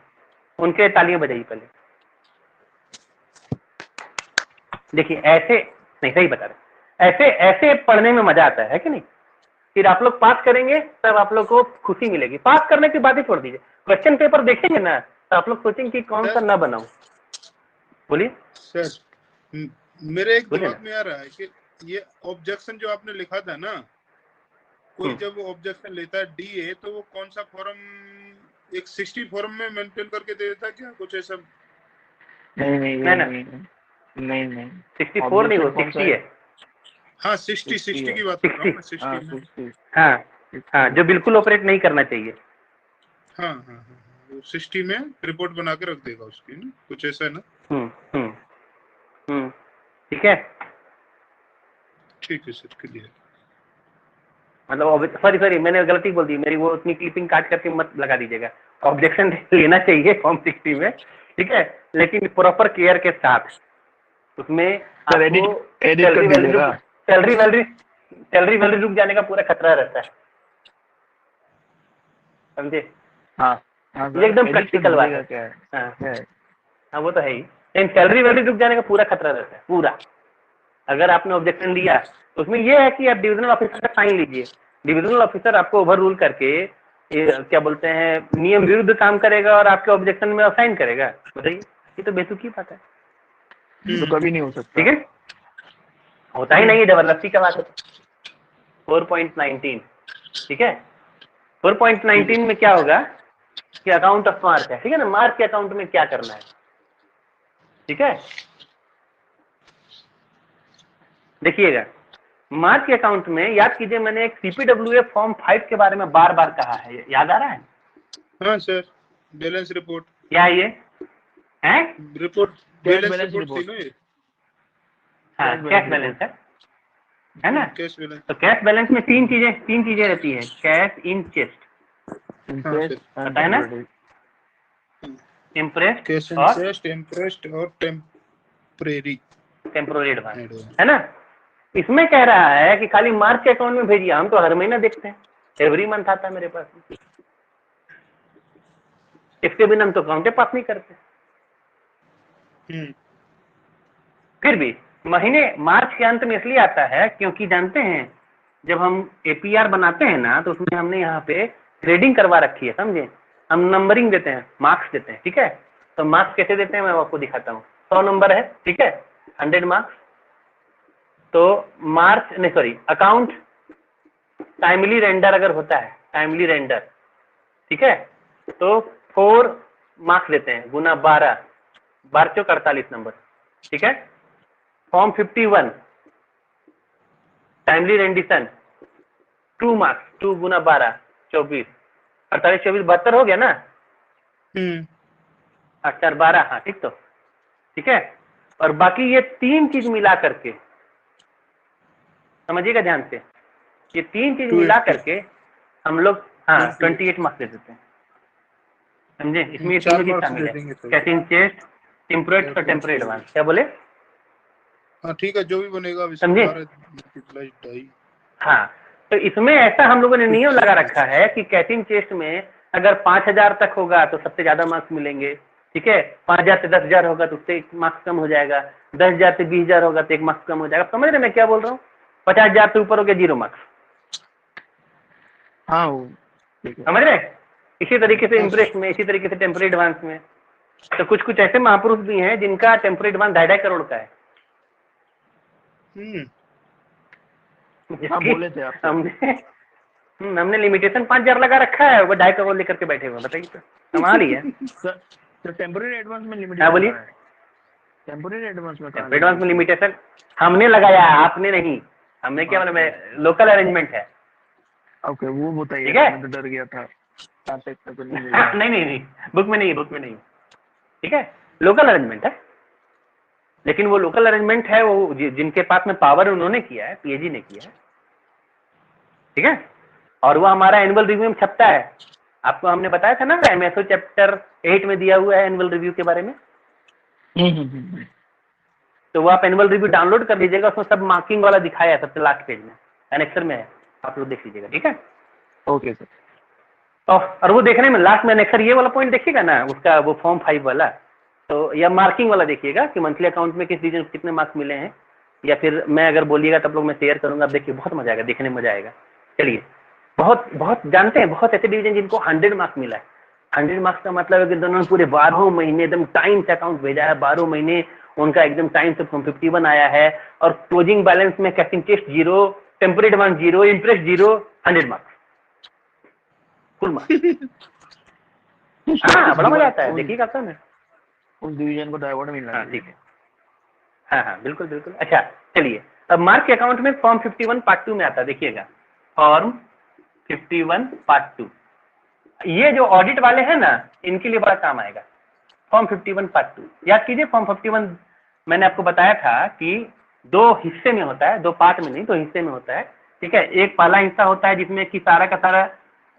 उनके तालियां बजाइए पहले। देखिए ऐसे नहीं, सही बता रहे, ऐसे पढ़ने में मजा आता है कि नहीं। फिर आप लोग पास करेंगे तब आप लोग को खुशी मिलेगी, पास करने की बात ही छोड़ दीजिए, क्वेश्चन पेपर देखेंगे ना तो आप लोग सोचेंगे कि कौन सा ना बनाऊं। बोलिए सर, मेरे एक बोलिए दिमाग में आ रहा है कि ये ऑब्जेक्शन जो आपने लिखा था ना, कोई जब ऑब्जेक्शन लेता है DA तो वो कौन सा फॉर्म, एक 60 फॉर्म में मेंटेन करके दे देता क्या, कुछ ऐसा? नहीं 64 नहीं, वो 60 है। हाँ 60 की बात कर रहा हूँ मैं, 60 में। हाँ जो बिल्कुल ऑपरेट नहीं करना चाहिए। हाँ, वो 60 में रिपोर्ट बना के रख देगा उसकी ना, कुछ ऐसा है ना। ठीक है। ठीक है सर, क्लियर। मतलब सॉरी मैंने गलती बोल दी, मेरी वो उतनी क्लिपिंग काट करके मत लगा दीजिएगा। ऑब्जेक्शन लेना चाहिए फॉर्म 60 में, ठीक है, लेकिन प्रॉपर केयर के साथ। उसमें सर आपको एडिट कर दीजिएगा। सैलरी वैलरी रुक जाने का पूरा खतरा रहता है, समझे? हाँ ये एकदम प्रैक्टिकल बात है। क्या है? हाँ क्या है? हाँ, वो तो है ही, लेकिन सैलरी वैलरी रुक जाने का पूरा खतरा रहता है पूरा। अगर आपने ऑब्जेक्शन लिया तो उसमें ये है कि आप डिविजनल ऑफिसर का साइन लीजिए। डिविजनल ऑफिसर आपको ओवर रूल करके क्या बोलते हैं, नियम विरुद्ध काम करेगा और आपके ऑब्जेक्शन में साइन करेगा। बताइए, ये तो बेतुकी बात है। तो कभी नहीं हो सकता। ठीक है, होता ही नहीं है, जबरदस्ती का बात है। 4.19, ठीक है, 4.19 में क्या होगा कि अकाउंट ऑफ मार्क है, ठीक है ना, मार्क के अकाउंट में क्या करना है, ठीक है। देखिएगा, मार्च के अकाउंट में याद कीजिए, मैंने एक CPWA फॉर्म 5 के बारे में बार बार कहा है, याद आ रहा है? हाँ सर, बैलेंस रिपोर्ट। क्या ये है? Report, balance balance report report. थी ना ये। हाँ, कैश बैलेंस है ना। Cash balance. तो कैश बैलेंस में तीन चीजें रहती है, कैश इन चेस्ट, पता है ना, इम्प्रेस्ड कैश और इंटरेस्ट, इंटरेस्ट और टेम्परेरी टेम्पोररी एडवांस, है ना। इसमें कह रहा है कि खाली मार्च के अकाउंट में भेजिए। हम तो हर महीना देखते हैं, एवरी मंथ आता है मेरे पास, इसके बिना हम तो अकाउंटे पास नहीं करते। फिर भी महीने मार्च के अंत में इसलिए आता है क्योंकि जानते हैं, जब हम APR बनाते हैं ना, तो उसमें हमने यहाँ पे ग्रेडिंग करवा रखी है, समझे। हम नंबरिंग देते हैं, मार्क्स देते हैं, ठीक है। तो मार्क्स कैसे देते हैं मैं आपको दिखाता हूँ। 100 नंबर है, ठीक है, 100 मार्क्स। तो मार्च नहीं, सॉरी, अकाउंट टाइमली रेंडर अगर होता है, टाइमली रेंडर, ठीक है, तो 4 मार्क्स देते हैं गुना 12, 12 चौक 48 नंबर, ठीक है। फॉर्म 51 टाइमली रेंडिशन 2 मार्क्स, 2 गुना 12 24, 48 24 72 हो गया ना। 8 4 12, हाँ ठीक, तो ठीक है। और बाकी ये 3 चीज मिला करके, समझिएगा ध्यान से, ये 3 चीज मिला करके हम लोग, हाँ, 28 मार्क्स दे देते हैं, समझे। इसमें ये तीनों चीज शामिल है, कैशिंग चेस्ट, टेम्परेट और टेम्परेरी एडवांस। क्या बोले? हाँ ठीक है, जो भी बनेगा समझे। हाँ, तो इसमें ऐसा हम लोगों ने नियम लगा रखा है कि कैशिंग चेस्ट में अगर 5000 तक होगा तो सबसे ज्यादा मार्क्स मिलेंगे, ठीक है। 5000 से 10000 होगा तो उससे 1 मार्क्स कम हो जाएगा, 10000 से 20000 होगा तो 1 मार्क्स कम हो जाएगा। समझ रहे मैं क्या बोल रहा हूँ? 50000 से ऊपर हो गया 0 मार्क्स, हाँ समझ रहे। इसी तरीके से इम्प्रेस में, इसी तरीके से टेम्परेरी एडवांस में। तो कुछ कुछ ऐसे महापुरुष भी हैं जिनका टेम्परेरी एडवांस 2.5 करोड़ का है। हाँ, बोले थे आप। हमने लिमिटेशन 5000 लगा रखा है, वो 2.5 करोड़ लेकर के बैठे हुए। बताइए, तो कमाल ही है। तो टेम्परेरी एडवांस में लिमिटेशन, हाँ बोलिए। टेम्परेरी एडवांस में टेम्परेरी एडवांस में लिमिटेशन हमने लगाया है, आपने नहीं। हमने क्या मतलब, लोकल अरेंजमेंट है। ओके, वो बताइए। ठीक है, मैं तो डर गया था। नहीं, बुक में नहीं, ठीक है, लोकल अरेंजमेंट है। लेकिन वो लोकल अरेंजमेंट है, वो जिनके पास में पावर है उन्होंने किया है, PAG ने किया है, ठीक है। और वो हमारा एनुअल रिव्यू में छपता है। आपको हमने बताया था ना, MSO चैप्टर 8 में दिया हुआ है एनुअल रिव्यू के बारे में। तो वो आप एनुअल रिव्यू डाउनलोड कर लीजिएगा, उसमें सब मार्किंग वाला दिखाया है, सबसे लास्ट पेज में एनेक्सर में है, आप लोग देख लीजिएगा, ठीक है। Okay sir. और वो देखने में लास्ट में एनेक्सर ये वाला पॉइंट देखिएगा ना, उसका वो फॉर्म 5 वाला, तो या मार्किंग वाला देखिएगा कि मंथली अकाउंट में किस डिवीजन कितने मार्क्स मिले हैं, या फिर मैं अगर बोलिएगा तब लोग मैं शेयर करूंगा, आप देखिए बहुत मजा आएगा, देखने में मजा आएगा। चलिए, बहुत जानते हैं, बहुत ऐसे डिवीजन जिनको 100 मार्क्स मिला है। 100 मार्क्स का मतलब है कि दोनों पूरे 12 महीने एकदम टाइम से अकाउंट भेजा है, 12 महीने उनका एकदम टाइम से फॉर्म 51 आया है, और क्लोजिंग बैलेंस में caching chest 0, temporary advance 0, interest 0, 100 marks full marks. हाँ, बड़ा मजा आता है, देखिएगा तो ना, उस डिवीजन को डाइवर्ट मिलना। हाँ ठीक है, हाँ बिल्कुल। अच्छा चलिए, अब मार्क के अकाउंट में फॉर्म 51 पार्ट 2 में आता है, देखिएगा फॉर्म 51 पार्ट 2। ये जो ऑडिट वाले हैं ना, इनके लिए बड़ा काम आएगा फॉर्म 51 पार्ट 2। याद कीजिए, फॉर्म 51 मैंने आपको बताया था कि दो हिस्से में होता है, दो पार्ट में नहीं, दो हिस्से में होता है, ठीक है। एक पहला हिस्सा होता है जिसमें कि सारा का सारा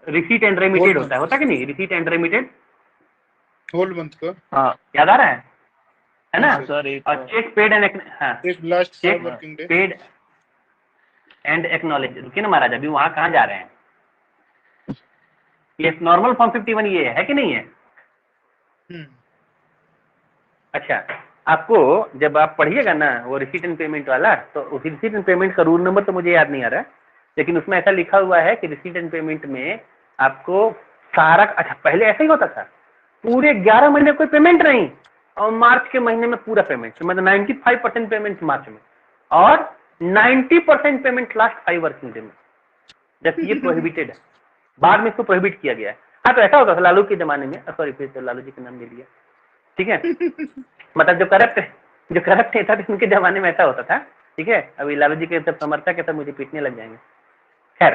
रिसीट एंड रेमिटेड होता है कि नहीं, receipt and remitted whole month का, हाँ याद आ रहा है ना। हाँ सर एक और चेक पेड एंड हाँ एक last cheque working day paid and acknowledge. रुकिए ना महाराज, अभी वहां कहाँ जा रहे हैं, ये नॉर्मल फॉर्म 51 ये है कि नहीं है। अच्छा, आपको जब आप पढ़िएगा ना वो रिसीट एंड पेमेंट वाला, तो उस रिसीट एंड पेमेंट का रूल नंबर तो मुझे याद नहीं आ रहा है, लेकिन उसमें ऐसा लिखा हुआ है कि रिसीट एंड पेमेंट में आपको सारा, अच्छा पहले ऐसा ही होता था, पूरे 11 महीने कोई पेमेंट नहीं और मार्च के महीने में पूरा पेमेंट, मतलब 95% पेमेंट मार्च में और 90% पेमेंट लास्ट 5 वर्किंग डे में, जबकि ये प्रोहिबिटेड है, बाद में इसको प्रोहिबिट किया गया है। हाँ तो ऐसा होता था लालू के जमाने में, सॉरी फिर तो लालू जी का नाम ले लिया, ठीक है। मतलब जो करप्ट था उनके जमाने में ऐसा होता था, ठीक है। अभी लालू जी के सब समर्थक है, सब मुझे पीटने लग जाएंगे। खैर,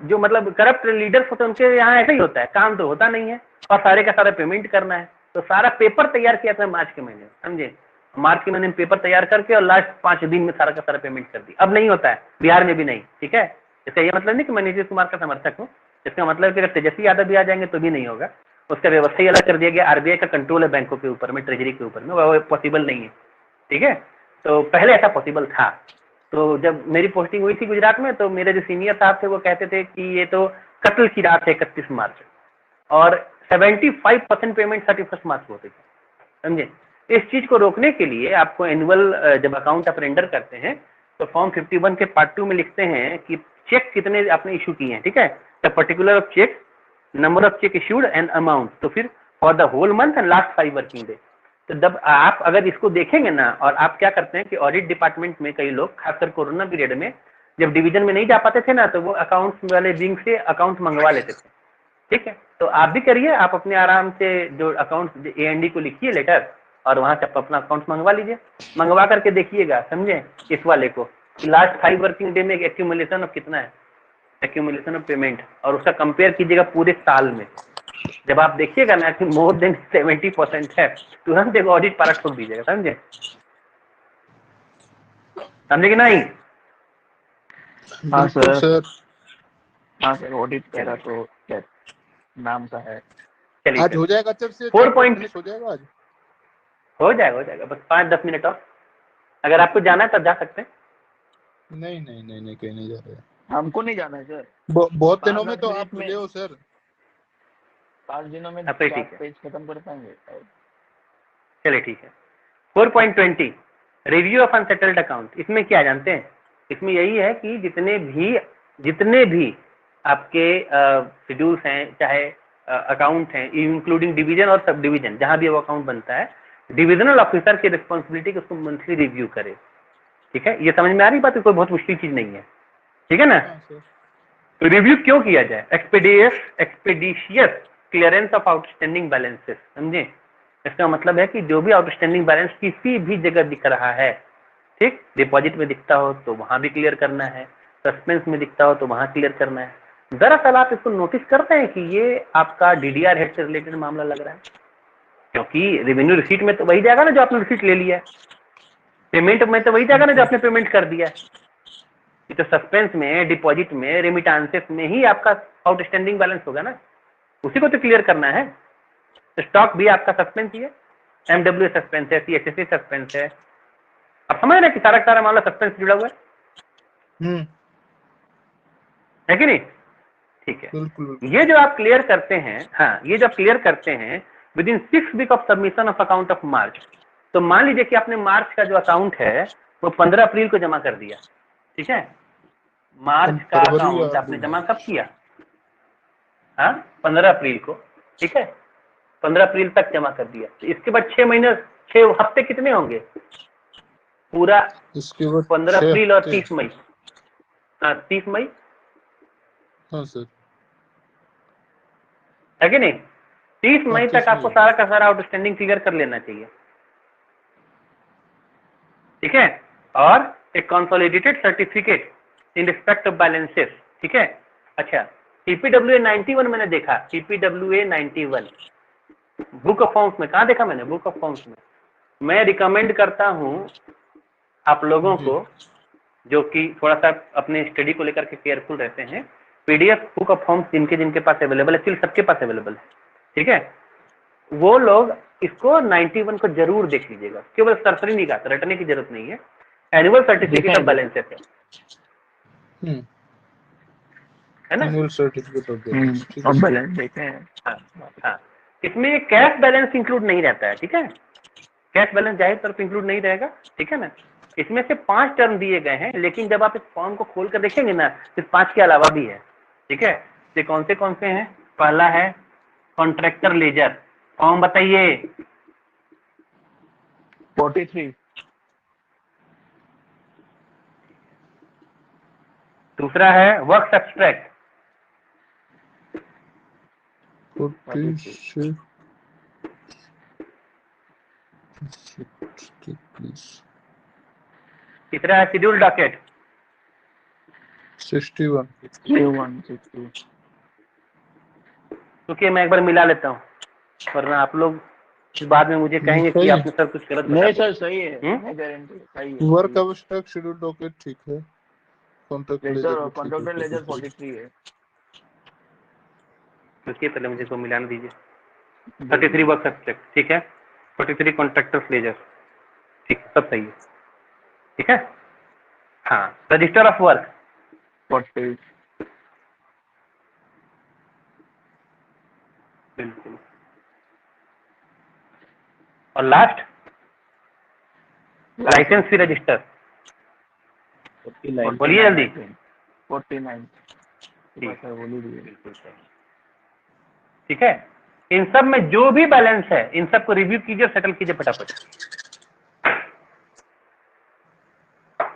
जो मतलब करप्ट लीडर्स होते हैं उनके यहाँ ऐसा ही होता है, काम तो होता नहीं है और सारे का सारा पेमेंट करना है, तो सारा पेपर तैयार किया था मार्च के महीने में, समझे। मार्च के महीने में पेपर तैयार करके और लास्ट 5 दिन में सारा का सारा पेमेंट कर दी। अब नहीं होता है, बिहार में भी नहीं, ठीक है। इसका ये मतलब नहीं कि मैं नीतीश कुमार का समर्थक हूँ, इसका मतलब कि अगर तेजस्वी यादव भी आ जाएंगे तो भी नहीं होगा, उसका व्यवस्था ही अलग कर दिया गया। आरबीआई का कंट्रोल है बैंकों के ऊपर में, ट्रेजरी के ऊपर में, वो पॉसिबल नहीं है, ठीक है। तो पहले ऐसा पॉसिबल था। तो जब मेरी पोस्टिंग हुई थी गुजरात में, तो मेरे जो सीनियर साहब थे वो कहते थे कि ये तो कत्ल की रात है 31 मार्च, और 75% पेमेंट 31 मार्च को होती थी, समझे। इस चीज को रोकने के लिए आपको एनुअल जब अकाउंट आप रेंडर करते हैं तो फॉर्म 51 के पार्ट 2 में लिखते हैं कि चेक कितने आपने इशू किए हैं, ठीक है। The particular of cheque, number of cheque issued and amount, तो फिर for the whole month and last 5 working day. तो जब आप अगर इसको देखेंगे ना, और आप क्या करते हैं कि ऑडिट डिपार्टमेंट में कई लोग खासकर कोरोना पीरियड में जब डिवीजन में नहीं जा पाते थे ना, तो वो अकाउंट्स वाले विंग से अकाउंट मंगवा लेते थे, ठीक है। तो आप भी करिए, आप अपने आराम से जो अकाउंट AND को लिखिए लेटर और वहां से अपना अकाउंट मंगवा लीजिए, मंगवा करके देखिएगा, समझे, इस वाले को लास्ट 5 वर्किंग डे में एक्यूमुलेशन ऑफ कितना है, एक्यूमुलेशन ऑफ पेमेंट, और उसका कंपेयर कीजिएगा पूरे साल में। जब आप देखिएगा ना कि मोर देन 70% है, तुरंत एक ऑडिट पारा छोड़ दीजिएगा, समझे, समझे कि नहीं। हाँ बिल्कुल सर, सर। हाँ सर ऑडिट करा तो क्या नाम का है। चलिए आज हो जाएगा, जब से 4 पॉइंट फिनिश हो जाएगा आज। हो जाएगा, बस 5-10 मिनट और, अगर आपको जाना है तब जा सकते हैं। नहीं नहीं नहीं नहीं, कहीं नहीं जा रहे हैं, हमको नहीं जाना है सर, बहुत दिनों में 5-10 तो मिनट आप में- मिले हो सर। 5 दिनों में अब तो 4 ठीक है। पेज खत्म कर पाएंगे। चलिए ठीक है। 4.20 रिव्यू ऑफ अनसेटल्ड अकाउंट। इसमें क्या जानते हैं, इसमें यही है कि जितने भी आपके शेड्यूल्स हैं, चाहे अकाउंट हैं, इंक्लूडिंग डिवीजन और सब डिवीजन, जहां भी वो अकाउंट बनता है, डिविजनल ऑफिसर की रिस्पॉन्सिबिलिटी उसको मंथली रिव्यू करे, ठीक है। ये समझ में आ रही बात, कोई बहुत मुश्किल चीज नहीं है, ठीक है ना। हाँ सर। तो रिव्यू क्यों किया जाए, एक्सपेडिशियस क्लियरेंस ऑफ आउटस्टैंडिंग बैलेंसेस, समझे। इसका मतलब है कि जो भी आउटस्टैंडिंग बैलेंस किसी भी जगह दिख रहा है, ठीक, डिपॉजिट में दिखता हो तो वहां भी क्लियर करना है, सस्पेंस में दिखता हो तो वहां क्लियर करना है। दरअसल आप इसको नोटिस करते हैं कि ये आपका DDR हेड से रिलेटेड मामला लग रहा है, क्योंकि रेवेन्यू रिसीट में तो वही जाएगा ना जो आपने रिसीट ले लिया है, पेमेंट में तो वही जाएगा ना जो आपने पेमेंट कर दिया है। तो सस्पेंस में, डिपॉजिट में, रेमिटांसेस में ही आपका आउटस्टैंडिंग बैलेंस होगा ना, उसी को तो क्लियर करना है। तो स्टॉक भी आपका सस्पेंस ही है, MWA सस्पेंस है, CHSA सस्पेंस है। अब समझ ना कि सारा सारा मामला सस्पेंस जुड़ा हुआ है कि नहीं, ठीक है। बिल्कुल। ये जो आप क्लियर करते हैं, हाँ, ये जो आप क्लियर करते हैं within 6 week of submission of account of March, तो मान लीजिए कि आपने मार्च का जो अकाउंट है वो 15 अप्रैल को जमा कर दिया, ठीक है। मार्च का अकाउंट आपने जमा कब किया, हाँ, 15 अप्रैल को, ठीक है, 15 अप्रैल तक जमा कर दिया। तो इसके बाद 6 महीने, 6 हफ्ते कितने होंगे, पूरा इसके बाद 15 अप्रैल और 30 मई, हाँ 30 मई, हाँ सर, है कि नहीं। 30 मई तक आपको सारा का सारा आउटस्टैंडिंग क्लियर कर लेना चाहिए, ठीक है। और एक consolidated certificate in respect of balances, ठीक है। अच्छा, CPWA 91 मैंने देखा, CPWA 91 बुक ऑफ फॉर्म्स में कहाँ देखा मैंने, बुक ऑफ फॉर्म्स में। मैं रिकमेंड करता हूं आप लोगों को जो कि थोड़ा सा अपने स्टडी को लेकर के केयरफुल रहते हैं, पीडीएफ बुक ऑफ फॉर्म्स जिनके जिनके पास अवेलेबल है, एक्चुअली सबके पास अवेलेबल है, ठीक है, वो लोग इसको 91 को जरूर देख लीजिएगा। केवल सरसरी नहीं कहा, रटने की जरूरत नहीं है। एनुअल सर्टिफिकेट ऑफ बैलेंसेस है ना, एनुअल सर्टिफिकेट ऑफ बैलेंस देते हैं। हाँ, इसमें कैश बैलेंस इंक्लूड नहीं रहता है, ठीक है, कैश बैलेंस जाहिर तौर पर इंक्लूड नहीं रहेगा, ठीक है ना। इसमें से 5 टर्म दिए गए हैं, लेकिन जब आप इस फॉर्म को खोल कर देखेंगे ना, इस 5 के अलावा भी है, ठीक है। ये कौन से हैं? पहला है कॉन्ट्रैक्टर लेजर, फॉर्म बताइए। 43। दूसरा है वर्क सब्सट्रैक्ट, 46 तीसरा है शेड्यूल डॉकेट, 61 क्योंकि मैं एक बार मिला लेता हूँ, वरना आप लोग बाद में मुझे कहेंगे कि आपने सर कुछ गलत नहीं बताया। सर सही है, मैं गारंटी सही है। वर्क अब्स्ट्रैक्ट शेड्यूल डॉकेट ठीक है। कॉन्ट्रैक्टर लेजर 43 है। उसके पहले मुझे को मिलाना दीजिए। 33 वर्क सब्सट्रैक्ट, ठीक है, 43 कॉन्ट्रैक्टर्स लेजर, ठीक, सब सही है, ठीक है। हाँ, रजिस्टर ऑफ वर्क 40। बिल्कुल। और लास्ट लाइसेंस फी रजिस्टर, बोलिए जल्दी। 49। बिल्कुल सही, ठीक है। इन सब में जो भी बैलेंस है, इन सब को रिव्यू कीजिए, सेटल कीजिए फटाफट,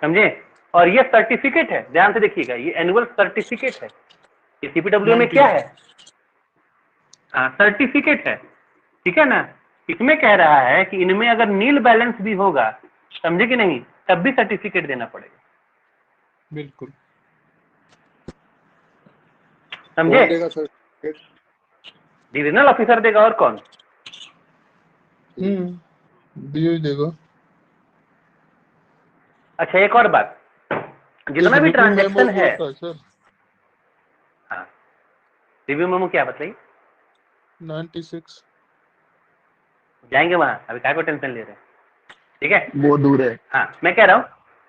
समझे। और ये सर्टिफिकेट है, ध्यान से देखिएगा, ये एनुअल सर्टिफिकेट है। ये सीपीडब्ल्यू में क्या है? हाँ, सर्टिफिकेट है, ठीक है ना। इसमें कह रहा है कि इनमें अगर नील बैलेंस भी होगा, समझे कि नहीं, तब भी सर्टिफिकेट देना पड़ेगा, बिल्कुल। समझे। देगा सर्टिफिकेट? डिविजनल ऑफिसर देगा, और कौन? डीओ ही देगा। अच्छा, एक और बात, जितना भी ट्रांजैक्शन है, सर हाँ, रिव्यू मेमो क्या बताइए? 96 जाएंगे वहां, अभी काय को टेंशन ले रहे हैं, ठीक है, वो दूर है। हाँ, मैं कह रहा हूँ,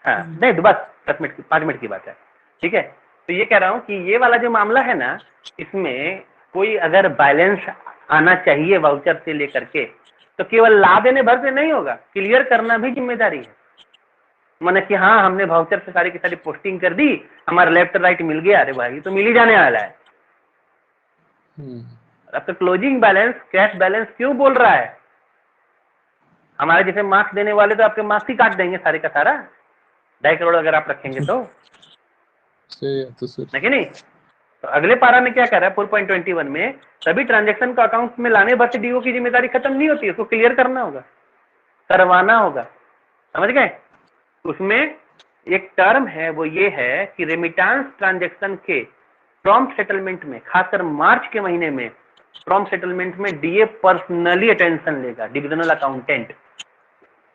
हाँ, नहीं तो बस 5 मिनट की बात है, ठीक है। तो ये कह रहा हूँ कि ये वाला जो मामला है ना, इसमें कोई अगर बैलेंस आना चाहिए वाउचर से लेकर के, तो केवल ला देने भर से नहीं होगा, क्लियर करना भी जिम्मेदारी है। माने कि हाँ, हमने वाउचर से सारी की सारी पोस्टिंग कर दी, हमारा लेफ्ट राइट मिल गया, अरे भाई तो मिल ही जाने वाला है। अब तो क्लोजिंग बैलेंस कैश बैलेंस क्यों बोल रहा है? हमारे जैसे मार्क्स देने वाले तो आपके मार्क्स ही काट देंगे सारे का सारा, 2.5 करोड़ अगर आप रखेंगे तो, सही है तो सर, है कि नहीं। तो अगले पारा में क्या कर रहा है, 4.21 में सभी ट्रांजैक्शन को अकाउंट में लाने भर से डीओ की जिम्मेदारी खत्म नहीं होती है, उसको क्लियर करना होगा, करवाना होगा, समझ गए। उसमें एक टर्म है, वो ये है कि रेमिटेंस ट्रांजैक्शन के प्रॉम्प्ट सेटलमेंट में, खासकर मार्च के महीने में प्रॉम्प्ट सेटलमेंट में डीए पर्सनली अटेंशन लेगा, डिविजनल अकाउंटेंट।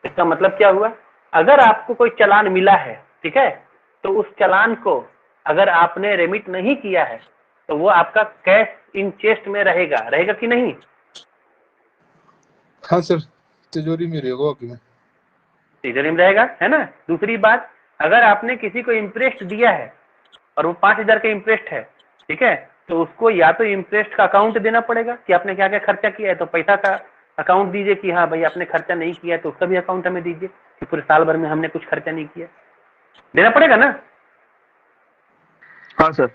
इसका मतलब क्या हुआ, अगर आपको कोई चालान मिला है, ठीक है, तो उस चालान को अगर आपने रेमिट नहीं किया है, तो वो आपका कैश इन चेस्ट में रहेगा, रहेगा कि नहीं? हाँ सर, तिजोरी में रहेगा कि तिजोरी में रहेगा, है ना। दूसरी बात, अगर आपने किसी को इंटरेस्ट दिया है और वो 5,000 का इंटरेस्ट है, ठीक है, तो उसको या तो इंटरेस्ट का अकाउंट देना पड़ेगा कि आपने क्या क्या खर्चा किया है, तो पैसा का अकाउंट दीजिए कि हाँ भाई आपने खर्चा नहीं किया है, तो उसका भी अकाउंट हमें दीजिए कि पूरे साल भर में हमने कुछ खर्चा नहीं किया, देना पड़ेगा ना। हाँ सर।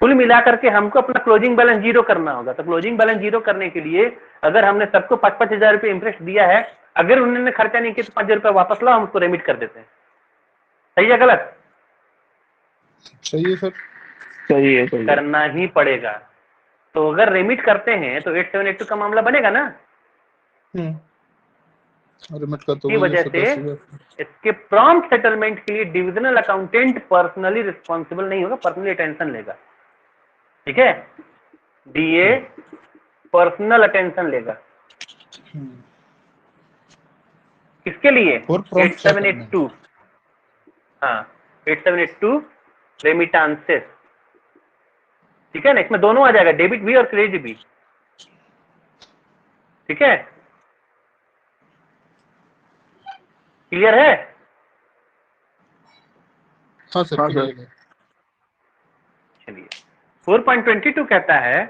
कुल मिलाकर के हमको अपना क्लोजिंग बैलेंस जीरो करना होगा। तो क्लोजिंग बैलेंस जीरो करने के लिए अगर हमने सबको 5,000 रुपये इंटरेस्ट दिया है, अगर उन्होंने खर्चा नहीं किया तो 5,000 रुपये वापस लाओ, हम उसको रेमिट कर देते हैं। सही है गलत? सही है सर, सही है, सही है। करना ही पड़ेगा। तो अगर रेमिट करते हैं तो 8782 का मामला बनेगा ना। रेमिट का तो इसी वजह से इसके प्रॉम्प्ट सेटलमेंट के लिए डिविजनल अकाउंटेंट पर्सनली रिस्पॉन्सिबल नहीं होगा, पर्सनली अटेंशन लेगा, ठीक है। डीए पर्सनल अटेंशन लेगा। किसके लिए? For prompt 8782, हाँ 8782 रेमिटांसेस, ठीक है ना, इसमें दोनों आ जाएगा, डेबिट भी और क्रेडिट भी, ठीक है, क्लियर है? हाँ सर, हाँ, clear सर। है। चलिए 4.22 कहता है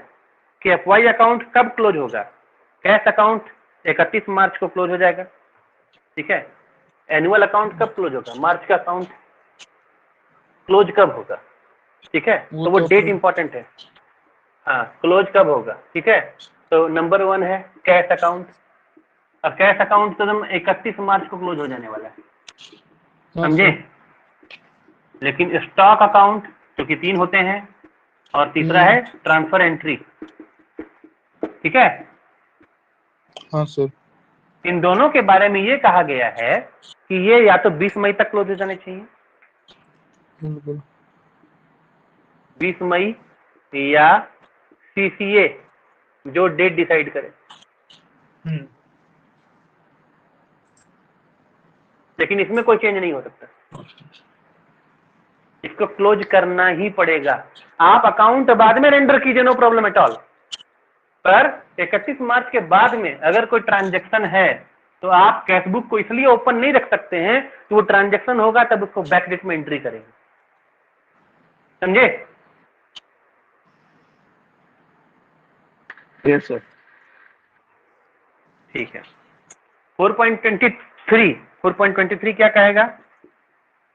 कि एफवाई अकाउंट कब क्लोज होगा? कैश अकाउंट 31 मार्च को क्लोज हो जाएगा, ठीक है। एनुअल अकाउंट कब क्लोज होगा? मार्च का अकाउंट क्लोज कब होगा, ठीक है, वो तो वो तो डेट फिर- इंपॉर्टेंट है। हाँ, क्लोज कब होगा, ठीक है। तो नंबर 1 है कैश अकाउंट, और कैश अकाउंट तो एकदम 31 मार्च को क्लोज हो जाने वाला है, हाँ समझे। सर। लेकिन स्टॉक अकाउंट क्योंकि 3 होते हैं, और तीसरा है ट्रांसफर एंट्री, ठीक है। हाँ सर। इन दोनों के बारे में ये कहा गया है कि ये या तो 20 मई तक क्लोज हो जाने चाहिए, बिल्कुल। 20 मई, या सीसीए जो डेट डिसाइड करे। लेकिन इसमें कोई चेंज नहीं हो सकता, इसको क्लोज करना ही पड़ेगा। आप अकाउंट बाद में रेंडर कीजिए, नो प्रॉब्लम एट ऑल, पर 31 मार्च के बाद में अगर कोई ट्रांजैक्शन है तो आप कैशबुक को इसलिए ओपन नहीं रख सकते हैं कि वो ट्रांजैक्शन होगा तब उसको बैक डेट में एंट्री करेंगे, समझे। Yes sir. ठीक है। 4.23 क्या कहेगा?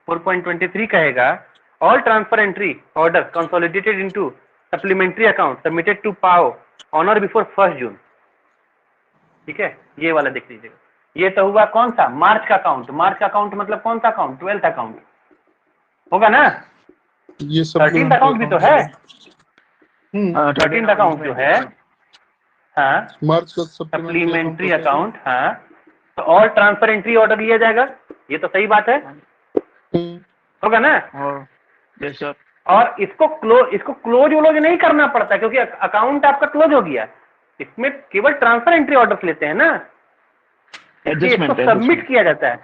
4.23 कहेगा all transfer entry order consolidated into supplementary account submitted to PAO on or before 1 June, ठीक है। ये वाला देख लीजिएगा, ये तो हुआ कौन सा? मार्च का अकाउंट। मार्च का अकाउंट मतलब कौन सा अकाउंट? 12th अकाउंट होगा ना। ये सब 13th अकाउंट भी तो है, 13th अकाउंट जो है, हाँ मार्च का सप्लीमेंट्री अकाउंट, हाँ, तो ऑल ट्रांसफर एंट्री ऑर्डर लिया जाएगा, ये तो सही बात है, होगा ना। Yes sir. और इसको क्लोज व्लोज नहीं करना पड़ता क्योंकि अकाउंट आपका क्लोज हो गया, इसमें केवल ट्रांसफर एंट्री ऑर्डर्स लेते हैं ना, इसलिए इसको सबमिट किया जाता है,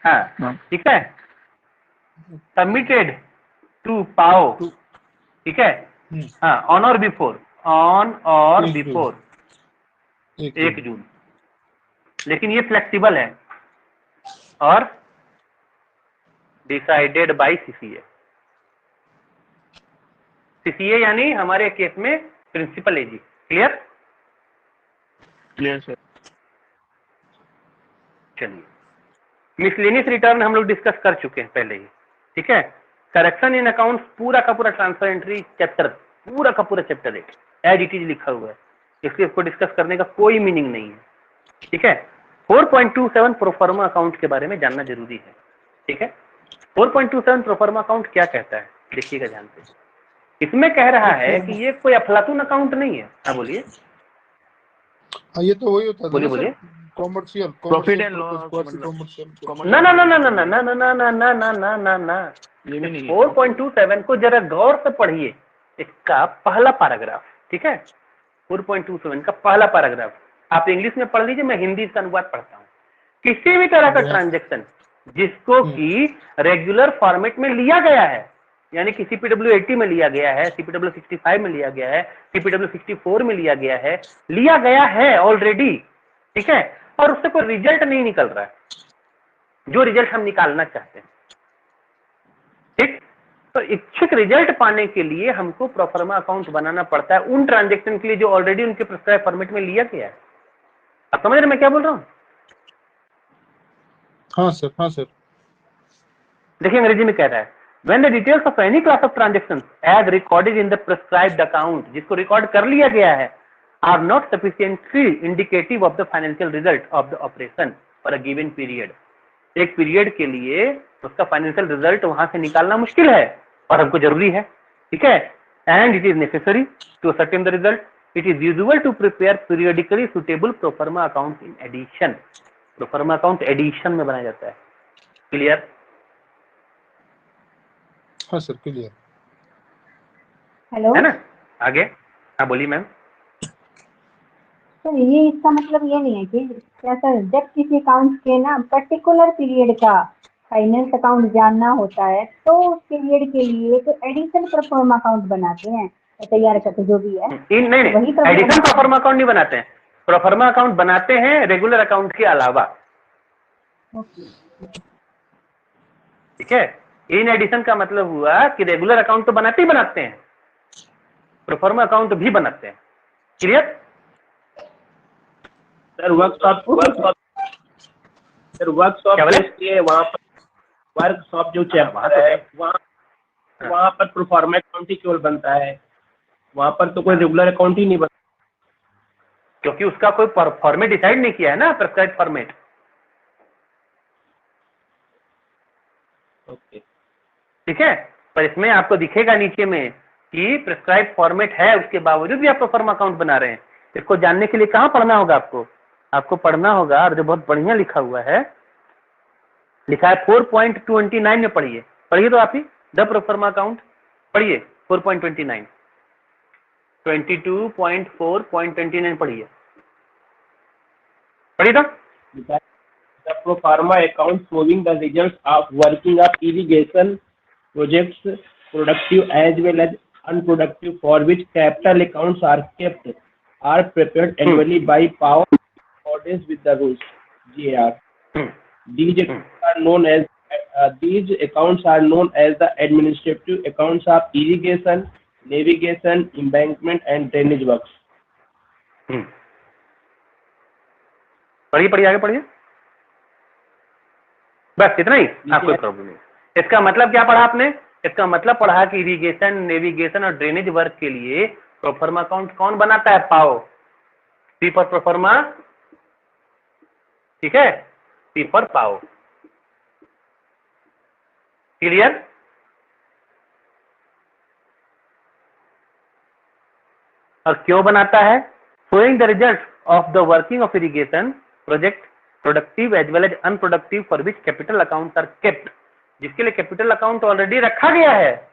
हाँ ठीक है, सबमिटेड टू पाओ, ठीक है, हाँ ऑन और बिफोर 1 जून। लेकिन ये फ्लेक्सिबल है और डिसाइडेड बाय सीसीए। सीसीए यानी हमारे केस में प्रिंसिपल एजी, क्लियर? Clear sir. चलिए, मिसलेनियस रिटर्न हम लोग डिस्कस कर चुके हैं पहले ही, ठीक है। करेक्शन इन अकाउंट्स पूरा का पूरा ट्रांसफर एंट्री चैप्टर, पूरा का पूरा चैप्टर 8 एज इट इज लिखा हुआ है, इसलिए इसको डिस्कस करने का कोई मीनिंग नहीं है, ठीक है। 4.27 प्रोफार्मा अकाउंट के बारे में जानना जरूरी है, ठीक है। 4.27 प्रोफार्मा अकाउंट क्या कहता है, देखिएगा ध्यान से। इसमें कह रहा है कि ये कोई अफलातून अकाउंट नहीं है। हाँ बोलिए, हाँ, ये तो वही होता है बोलिए बोलिए। Commercial profit and loss commercial. ना ना ना ना ना ना ना ना ना ना ना ना ना ना, ये भी नहीं है। 4.27 को जरा गौर से पढ़िए, इसका पहला पैराग्राफ, ठीक है। 4.27 का पहला पैराग्राफ आप इंग्लिश में पढ़ लीजिए, मैं हिंदी का अनुवाद पढ़ता हूँ। किसी भी तरह का ट्रांजैक्शन जिसको कि रेगुलर फॉर्मेट में लिया गया है, यानी कि CPW 80 में लिया गया है, CPW 65 में लिया गया है, CPW 64 में लिया गया है ऑलरेडी, ठीक है, और उससे कोई रिजल्ट नहीं निकल रहा है जो रिजल्ट हम निकालना चाहते हैं, ठीक। तो इच्छित रिजल्ट पाने के लिए हमको प्रोफार्मा अकाउंट बनाना पड़ता है उन ट्रांजैक्शन के लिए जो ऑलरेडी उनके प्रिस्क्राइब फॉर्मेट में लिया गया है। आप समझ रहे हैं मैं क्या बोल रहा हूं? हाँ सर, हाँ सर। देखिए अंग्रेजी में कह रहा है when the details of any class of transactions as recorded in the prescribed account, जिसको रिकॉर्ड कर लिया गया है, are not sufficiently indicative of the financial result of the operation for a given period, एक पीरियड के लिए उसका financial result वहां से निकालना मुश्किल है और हमको जरूरी है, ठीक है। And it is necessary to certain the result, it is usual to prepare periodically suitable proforma account in addition. Proforma account addition में बनाया जाता है, क्लियर? हाँ सर, क्लियर। हेलो है ना? आगे हाँ बोलिए मैम। सर ये इसका मतलब ये नहीं है कि क्या सर, जब किसी अकाउंट के ना पर्टिकुलर पीरियड का फाइनेंस अकाउंट जानना होता है तो उस पीरियड के लिए एक एडिशनल परफॉर्म अकाउंट बनाते हैं, तैयार करते जो भी है नहीं तो वही नहीं, एडिशन प्रोफार्मा अकाउंट नहीं बनाते हैं, प्रोफार्मा अकाउंट बनाते हैं रेगुलर अकाउंट के अलावा। ठीक है, इन एडिशन का मतलब हुआ कि रेगुलर अकाउंट तो बनाते ही बनाते हैं, प्रोफार्मा अकाउंट भी बनाते हैं। क्लियर? सर वर्कशॉप के वहाँ पर वर्कशॉप जो चैप्टर है वहाँ पर प्रोफार्मा अकाउंट ही केवल बनता है, वहाँ पर तो कोई रेगुलर अकाउंट ही नहीं बनता, क्योंकि उसका कोई फॉर्मेट डिसाइड नहीं किया है ना, प्रेस्क्राइब फॉर्मेट। ओके ठीक है, पर इसमें आपको दिखेगा नीचे में कि प्रेस्क्राइब फॉर्मेट है, उसके बावजूद भी आप प्रोफार्मा अकाउंट बना रहे हैं। इसको जानने के लिए कहाँ पढ़ना होगा आपको पढ़ना होगा, और जो बहुत बढ़िया लिखा हुआ है, लिखा है 4.29 में पढ़िए तो आप ही द प्रोफार्मा अकाउंट पढ़िए 4.29, 22.4.29 पढ़िए तो। The pro forma account showing the results of working of irrigation projects, productive as well as unproductive, for which capital accounts are kept, are prepared annually by POW in accordance with the rules. GAR. These accounts are known as the administrative accounts of irrigation, navigation, embankment, and drainage works. पढ़िए आगे पढ़िए, बस इतना ही, आपको कोई problem नहीं। इसका मतलब क्या पढ़ा आपने? इसका मतलब पढ़ा कि इरिगेशन, नेविगेशन और ड्रेनेज वर्क के लिए प्रोफार्मा अकाउंट कौन बनाता है? पाओ, सी फॉर प्रोफार्मा। ठीक है, सी फॉर पाओ। क्लियर? और क्यों बनाता है? Showing the result of the working of irrigation project, productive as well as unproductive, for which capital account are kept, जिसके लिए कैपिटल अकाउंट ऑलरेडी रखा गया है,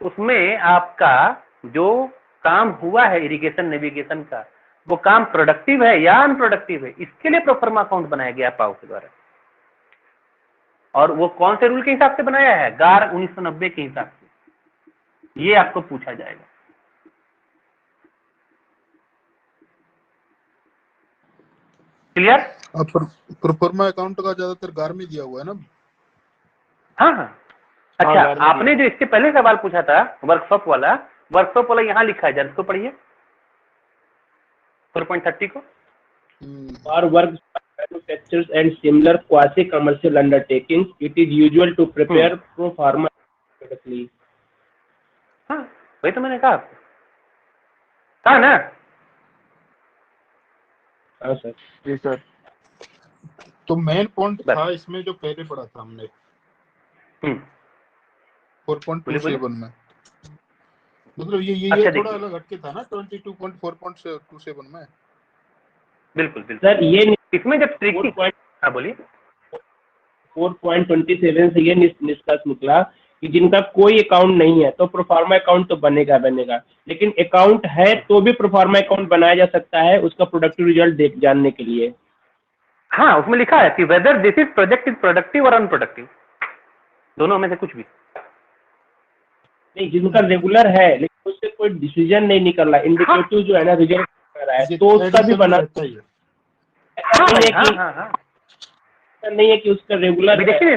उसमें आपका जो काम हुआ है इरिगेशन नेविगेशन का, वो काम प्रोडक्टिव है या अनप्रोडक्टिव है, इसके लिए प्रोफार्मा अकाउंट बनाया गया पाओ के द्वारा। और वो कौन से रूल के हिसाब से बनाया है? गार 1990 के हिसाब से। ये आपको पूछा जाएगा। क्लियर? प्रोफार्मा अकाउंट का ज्यादातर गार में दिया हुआ है ना। हाँ। अच्छा, आपने जो इसके पहले सवाल पूछा था वर्कशॉप वाला यहाँ लिखा है, जरा इसको पढ़िए 4.30 को। For work manufacturers and similar quasi-commercial undertakings, it is usual to prepare pro forma periodically. हाँ, वही तो मैंने कहा ना। हाँ सर। जी सर। तो मेन पॉइंट था इसमें जो पहले पढ़ा था हमने 4.27 में, मतलब ये अच्छा, थोड़ा अलग हटके था ना 22.4.27 में। बिल्कुल सर ये इसमें जब ट्रिकी, हाँ बोलिए। 4.27 से ये निष्कर्ष निकला कि जिनका कोई अकाउंट नहीं है तो प्रोफार्मा अकाउंट तो बनेगा, लेकिन अकाउंट है तो भी प्रोफार्मा अकाउंट बनाया जा सकता है उसका प्रोडक्टिव रिजल्ट जानने के लिए। हाँ, उसमें लिखा है कि whether this is project is productive और अनप्रोडक्टिव, दोनों में से कुछ भी नहीं। जिनका रेगुलर है लेकिन उससे कोई डिसीजन नहीं निकल रहा, इंडिकेटिव जो है ना रिजल्ट कर रहा है, तो उसका भी बना नहीं है कि उसका रेगुलर। देखिए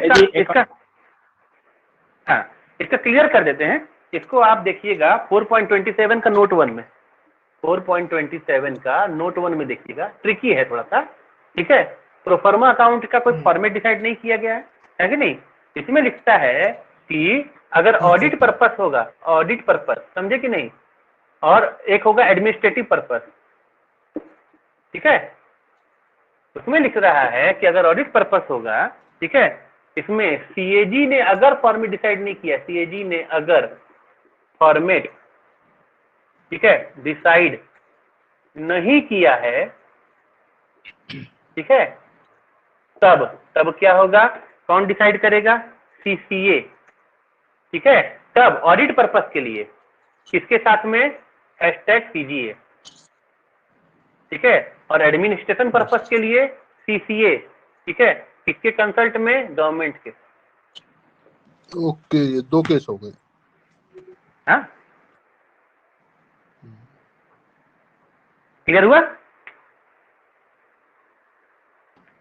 इसका क्लियर कर देते हैं। इसको आप देखिएगा 4.27 का नोट 1 में, 4.27 का नोट 1 में देखिएगा, ट्रिकी है थोड़ा सा। ठीक है, प्रोफार्मा अकाउंट का कोई फॉर्मेट डिसाइड नहीं किया गया है कि नहीं। इसमें लिखता है कि अगर ऑडिट पर्पस होगा, ऑडिट पर्पस समझे कि नहीं, और एक होगा एडमिनिस्ट्रेटिव पर्पस। ठीक है, उसमें लिख रहा है कि अगर ऑडिट पर्पस होगा, ठीक है, इसमें सीएजी ने अगर फॉर्मेट डिसाइड नहीं किया, सीएजी ने अगर फॉर्मेट, ठीक है, डिसाइड नहीं किया है, ठीक है, तब क्या होगा? कौन डिसाइड करेगा? सीसीए। ठीक है, तब ऑडिट पर्पस के लिए किसके साथ में? #CGA। ठीक है, और एडमिनिस्ट्रेशन पर्पस के लिए CCA, ठीक है, किसके कंसल्ट में, गवर्नमेंट के। ओके, ये 2 केस हो गए। हाँ, क्लियर हुआ?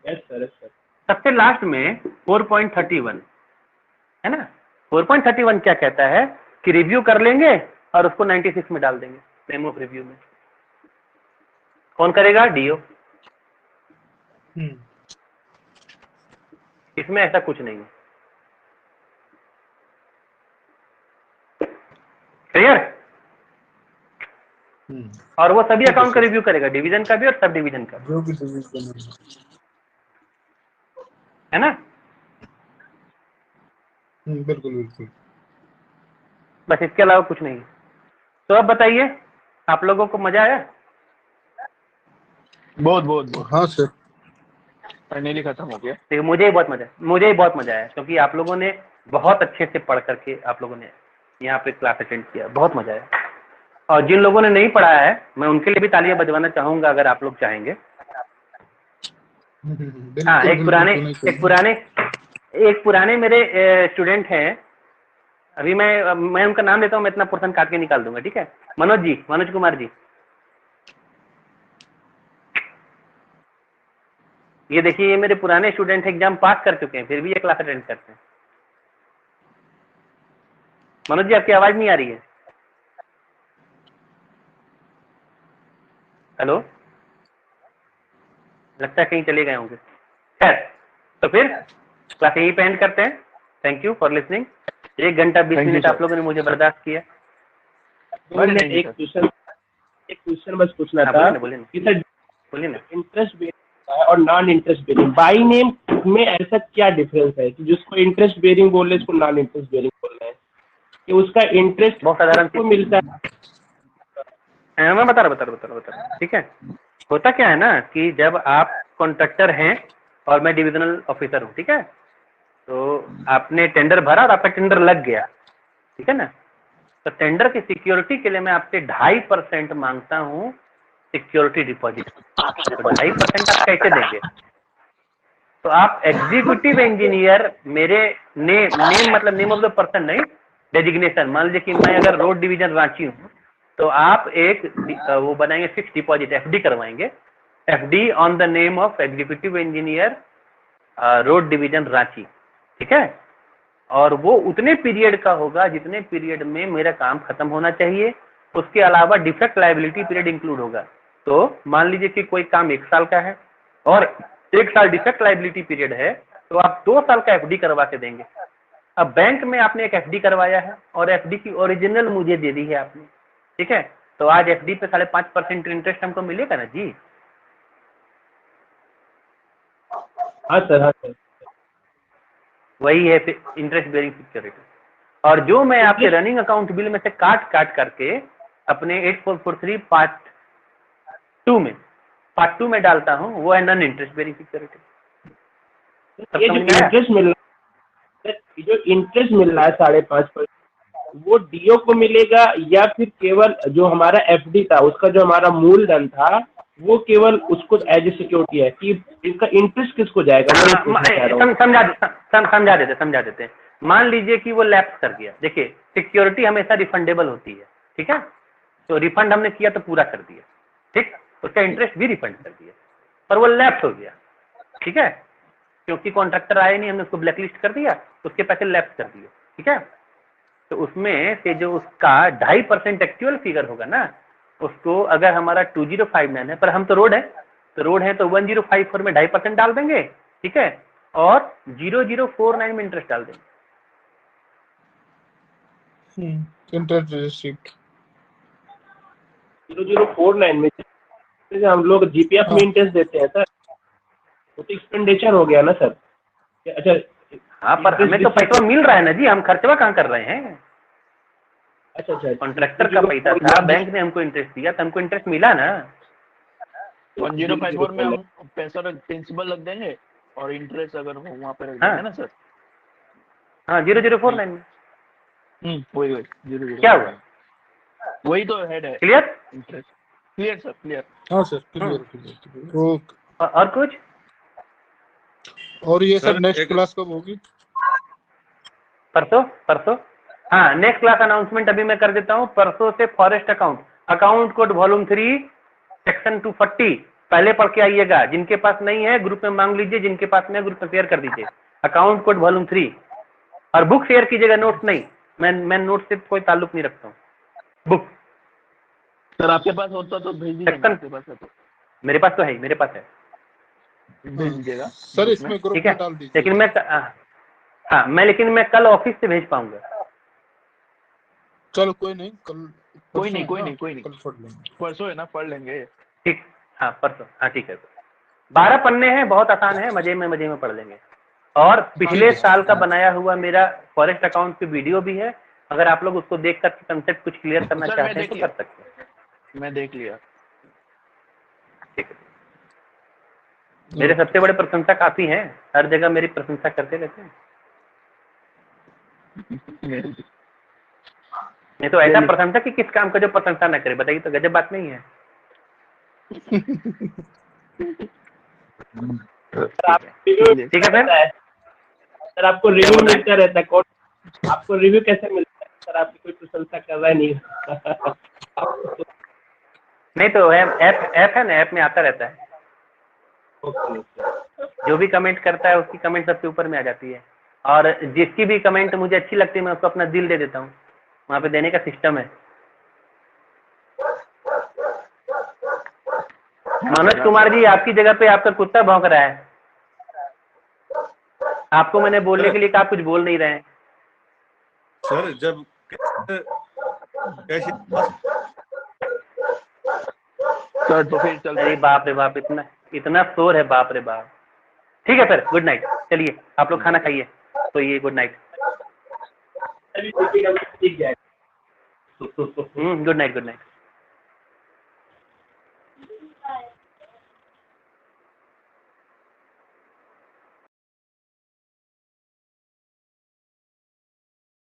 Yes sir, yes sir. सबसे लास्ट में 4.31 है ना। 4.31 क्या कहता है कि रिव्यू कर लेंगे और उसको 96 में डाल देंगे, नेम ऑफ रिव्यू में। कौन करेगा? DO। इसमें ऐसा कुछ नहीं है। क्लियर? और वो सभी अकाउंट का रिव्यू करेगा, डिवीजन का भी और सब डिवीजन का भी, जो भी सर्विस करना है ना। बिल्कुल बिल्कुल। बस इसके अलावा कुछ नहीं है। तो अब बताइए, आप लोगों को मजा आया? बहुत बहुत बहुत हाँ सर। फाइनली खत्म हो गया। देखिए, मुझे ही बहुत मजा आया, क्योंकि आप लोगों ने बहुत अच्छे से पढ़ करके आप लोगों ने यहाँ पे क्लास अटेंड किया, बहुत मजा आया। और जिन लोगों ने नहीं पढ़ा है, मैं उनके लिए भी तालियां बजवाना चाहूंगा, अगर आप लोग चाहेंगे। हाँ, एक पुराने मेरे स्टूडेंट हैं, अभी मैं उनका नाम लेता हूँ, मैं इतना पोर्शन काट के निकाल दूंगा, ठीक है। मनोज कुमार जी, ये देखिए, ये मेरे पुराने स्टूडेंट एग्जाम पास कर चुके हैं, फिर भी ये क्लास अटेंड करते हैं। मनोज जी, आपकी आवाज नहीं आ रही है। हेलो, लगता है कहीं चले गए होंगे। खैर, तो फिर क्लास यहीं पे एंड करते हैं। Thank you for listening. 1 घंटा 20 मिनट आप लोगों ने मुझे बर्दाश्त किया। एक क्वेश्चन बस पूछना था कि सर, बोलिए ना। इंटरेस्ट बेरिंग और non interest bearing by name में ऐसा क्या डिफरेंस है कि जिसको इंटरेस्ट बेरिंग बोल रहे हैं उसको नॉन इंटरेस्ट बेरिंग बोल रहे हैं, कि उसका इंटरेस्ट बहुत साधारण को मिलता है? मैं बता रहा, ठीक है। होता क्या है ना कि जब आप कॉन्ट्रैक्टर हैं और मैं डिविजनल ऑफिसर हूँ, ठीक है, तो आपने टेंडर भरा और आपका टेंडर लग गया, ठीक है ना। तो टेंडर की सिक्योरिटी के लिए मैं आपसे 2.5% मांगता हूँ सिक्योरिटी डिपॉजिट। तो 2.5% आप कैसे देंगे? तो आप एग्जीक्यूटिव इंजीनियर, मेरे नेम मतलब नेम ऑफ द पर्सन नहीं, डेजिग्नेशन। मान लीजिए कि मैं अगर रोड डिवीजन रांची हूँ, तो आप एक वो बनाएंगे, फिक्स डिपॉजिट, FD करवाएंगे, FD on the name of executive engineer road division Ranchi, ठीक है। और वो उतने पीरियड का होगा जितने पीरियड में मेरा काम खत्म होना चाहिए, उसके अलावा डिफेक्ट लायबिलिटी पीरियड इंक्लूड होगा। तो मान लीजिए कि कोई काम 1 साल का है और 1 साल डिफेक्ट लायबिलिटी पीरियड है, तो आप 2 साल का FD करवा के देंगे। अब बैंक में आपने एक FD करवाया है और FD की ओरिजिनल मुझे दे दी है आपने, ठीक है। तो आज FD पे 5.5% इंटरेस्ट हमको मिलेगा ना जी। हाँ सर। वही है इंटरेस्ट बेरिंग सिक्योरिटी। और जो मैं आपके रनिंग अकाउंट बिल में से काट करके अपने 8443 पार्ट 2 में डालता हूँ, वो है नॉन इंटरेस्ट बेरिंग सिक्योरिटी। ये जो इंटरेस्ट मिल रहा है 5.5%, वो DO को मिलेगा या फिर केवल जो हमारा FD था उसका जो हमारा मूलधन था वो केवल उसको एज ए सिक्योरिटी है, कि इसका इंटरेस्ट किसको जाएगा? समझा देते हैं। मान लीजिए कि वो लैप्स कर गया। देखिए, सिक्योरिटी हमेशा रिफंडेबल होती है, ठीक है। तो रिफंड हमने किया तो पूरा कर दिया, ठीक, उसका इंटरेस्ट भी रिफंड कर दिया, पर वो लैप्स हो गया, ठीक है, क्योंकि कॉन्ट्रैक्टर आए नहीं, हमने उसको ब्लैकलिस्ट कर दिया, उसके पैसे लैप्स कर दिए, ठीक है। तो उसमें से जो उसका 2.5% एक्चुअल फिगर होगा ना, उसको अगर हमारा 2059 है, पर हम तो रोड है, तो 1054 में 2.5% डाल देंगे, ठीक है, और 0049 में इंटरेस्ट डाल देंगे। इंटरेस्ट रिसिप्ट 0049 में हम लोग GPF में इंटरेस्ट देते हैं सर, वो तो एक्सपेंडिचर हो गया ना सर। अच्छा, हाँ, पर हमें तो पैसा मिल रहा है ना जी, हम खर्चवा कहाँ कर रहे हैं। अच्छा, कॉन्ट्रैक्टर का पैसा था, बैंक ने हमको इंटरेस्ट दिया, तो हमको इंटरेस्ट मिला ना। 1054 में हम पैसा प्रिंसिपल रख देंगे और इंटरेस्ट अगर हो वहाँ पे रख देंगे ना सर। हाँ, 0049 में वही 00 क्या हुआ, वही तो हेड है clear. Interest. Clear sir, clear. हाँ सर, क्लियर। ओके। और कुछ? और ये सर नेक्स्ट क्लास कब होगी? परसों। हाँ, नेक्स्ट क्लास अनाउंसमेंट अभी मैं कर देता हूँ। परसों से forest account code volume 3 section 240 पहले पढ़ के आइएगा। जिनके पास नहीं है ग्रुप में मांग लीजिए, जिनके पास में ग्रुप में शेयर कर दीजिए। अकाउंट कोड वॉल्यूम 3 और बुक शेयर कीजिएगा, नोट्स नहीं। मैं नोट्स से कोई ताल्लुक नहीं रखता हूँ। बुक सर आपके पास होता तो भेज दीजिए, सेक्शन आपके पास है तो मेरे पास तो है, मेरे पास है। भेज दीजिएगा सर इसमें ग्रुप ठीक में है, डाल दीजिए। लेकिन मैं कल ऑफिस से भेज पाऊंगा। चलो कोई नहीं, कल कोई नहीं कल पढ़ लेंगे। परसों है ना, पढ़ लेंगे। ठीक, हाँ परसों, हाँ ठीक है। 12 पन्ने हैं, बहुत आसान है, मजे में पढ़ लेंगे। और पिछले साल का बनाया हुआ मेरा फॉरेस्ट अकाउंट की वीडियो भी है। अगर आप लोग उसको देख कर कंसेप्ट कुछ क्लियर करना सर, चाहते हैं तो कर सकते हैं। मैं देख लिया। ठीक है। मेरे सबसे बड़े प्रशंसक आप ही हैं, हर जगह मेरी प्रशंसा करते रहते हैं। नहीं तो ऐसा प्रशंसक कि किस काम का जो प्रशंसा न करे, बताइए तो गजब बात नहीं है। ठीक है सर। सर आपको रिव्यू मिलता रहता है, कौन आपको रिव्यू कैसे मिलता है? सर आपकी कोई प्रशंसा कर रहा नहीं। नहीं तो ऐप है ना, ऐप में आता रहता है। जो भी कमेंट करता है उसकी कमेंट सबसे ऊपर में आ जाती है। और जिसकी भी कमेंट मुझे अच्छी लगती है मैं उसको अपना दिल दे देता हूँ। वहाँ पे देने का सिस्टम है। मनोज कुमार जी, आपकी जगह पे आपका कुत्ता भौंक रहा है। आपको मैंने बोलने के लिए कहा, आप कुछ बोल नहीं रहे हैं। सर जब कैसे सर तो फिर चल। अरे बाप रे बाप, इतना शोर है, बाप रे बाप। ठीक है सर, गुड नाइट। चलिए आप लोग खाना खाइए, तो ये good night. Good night, good night.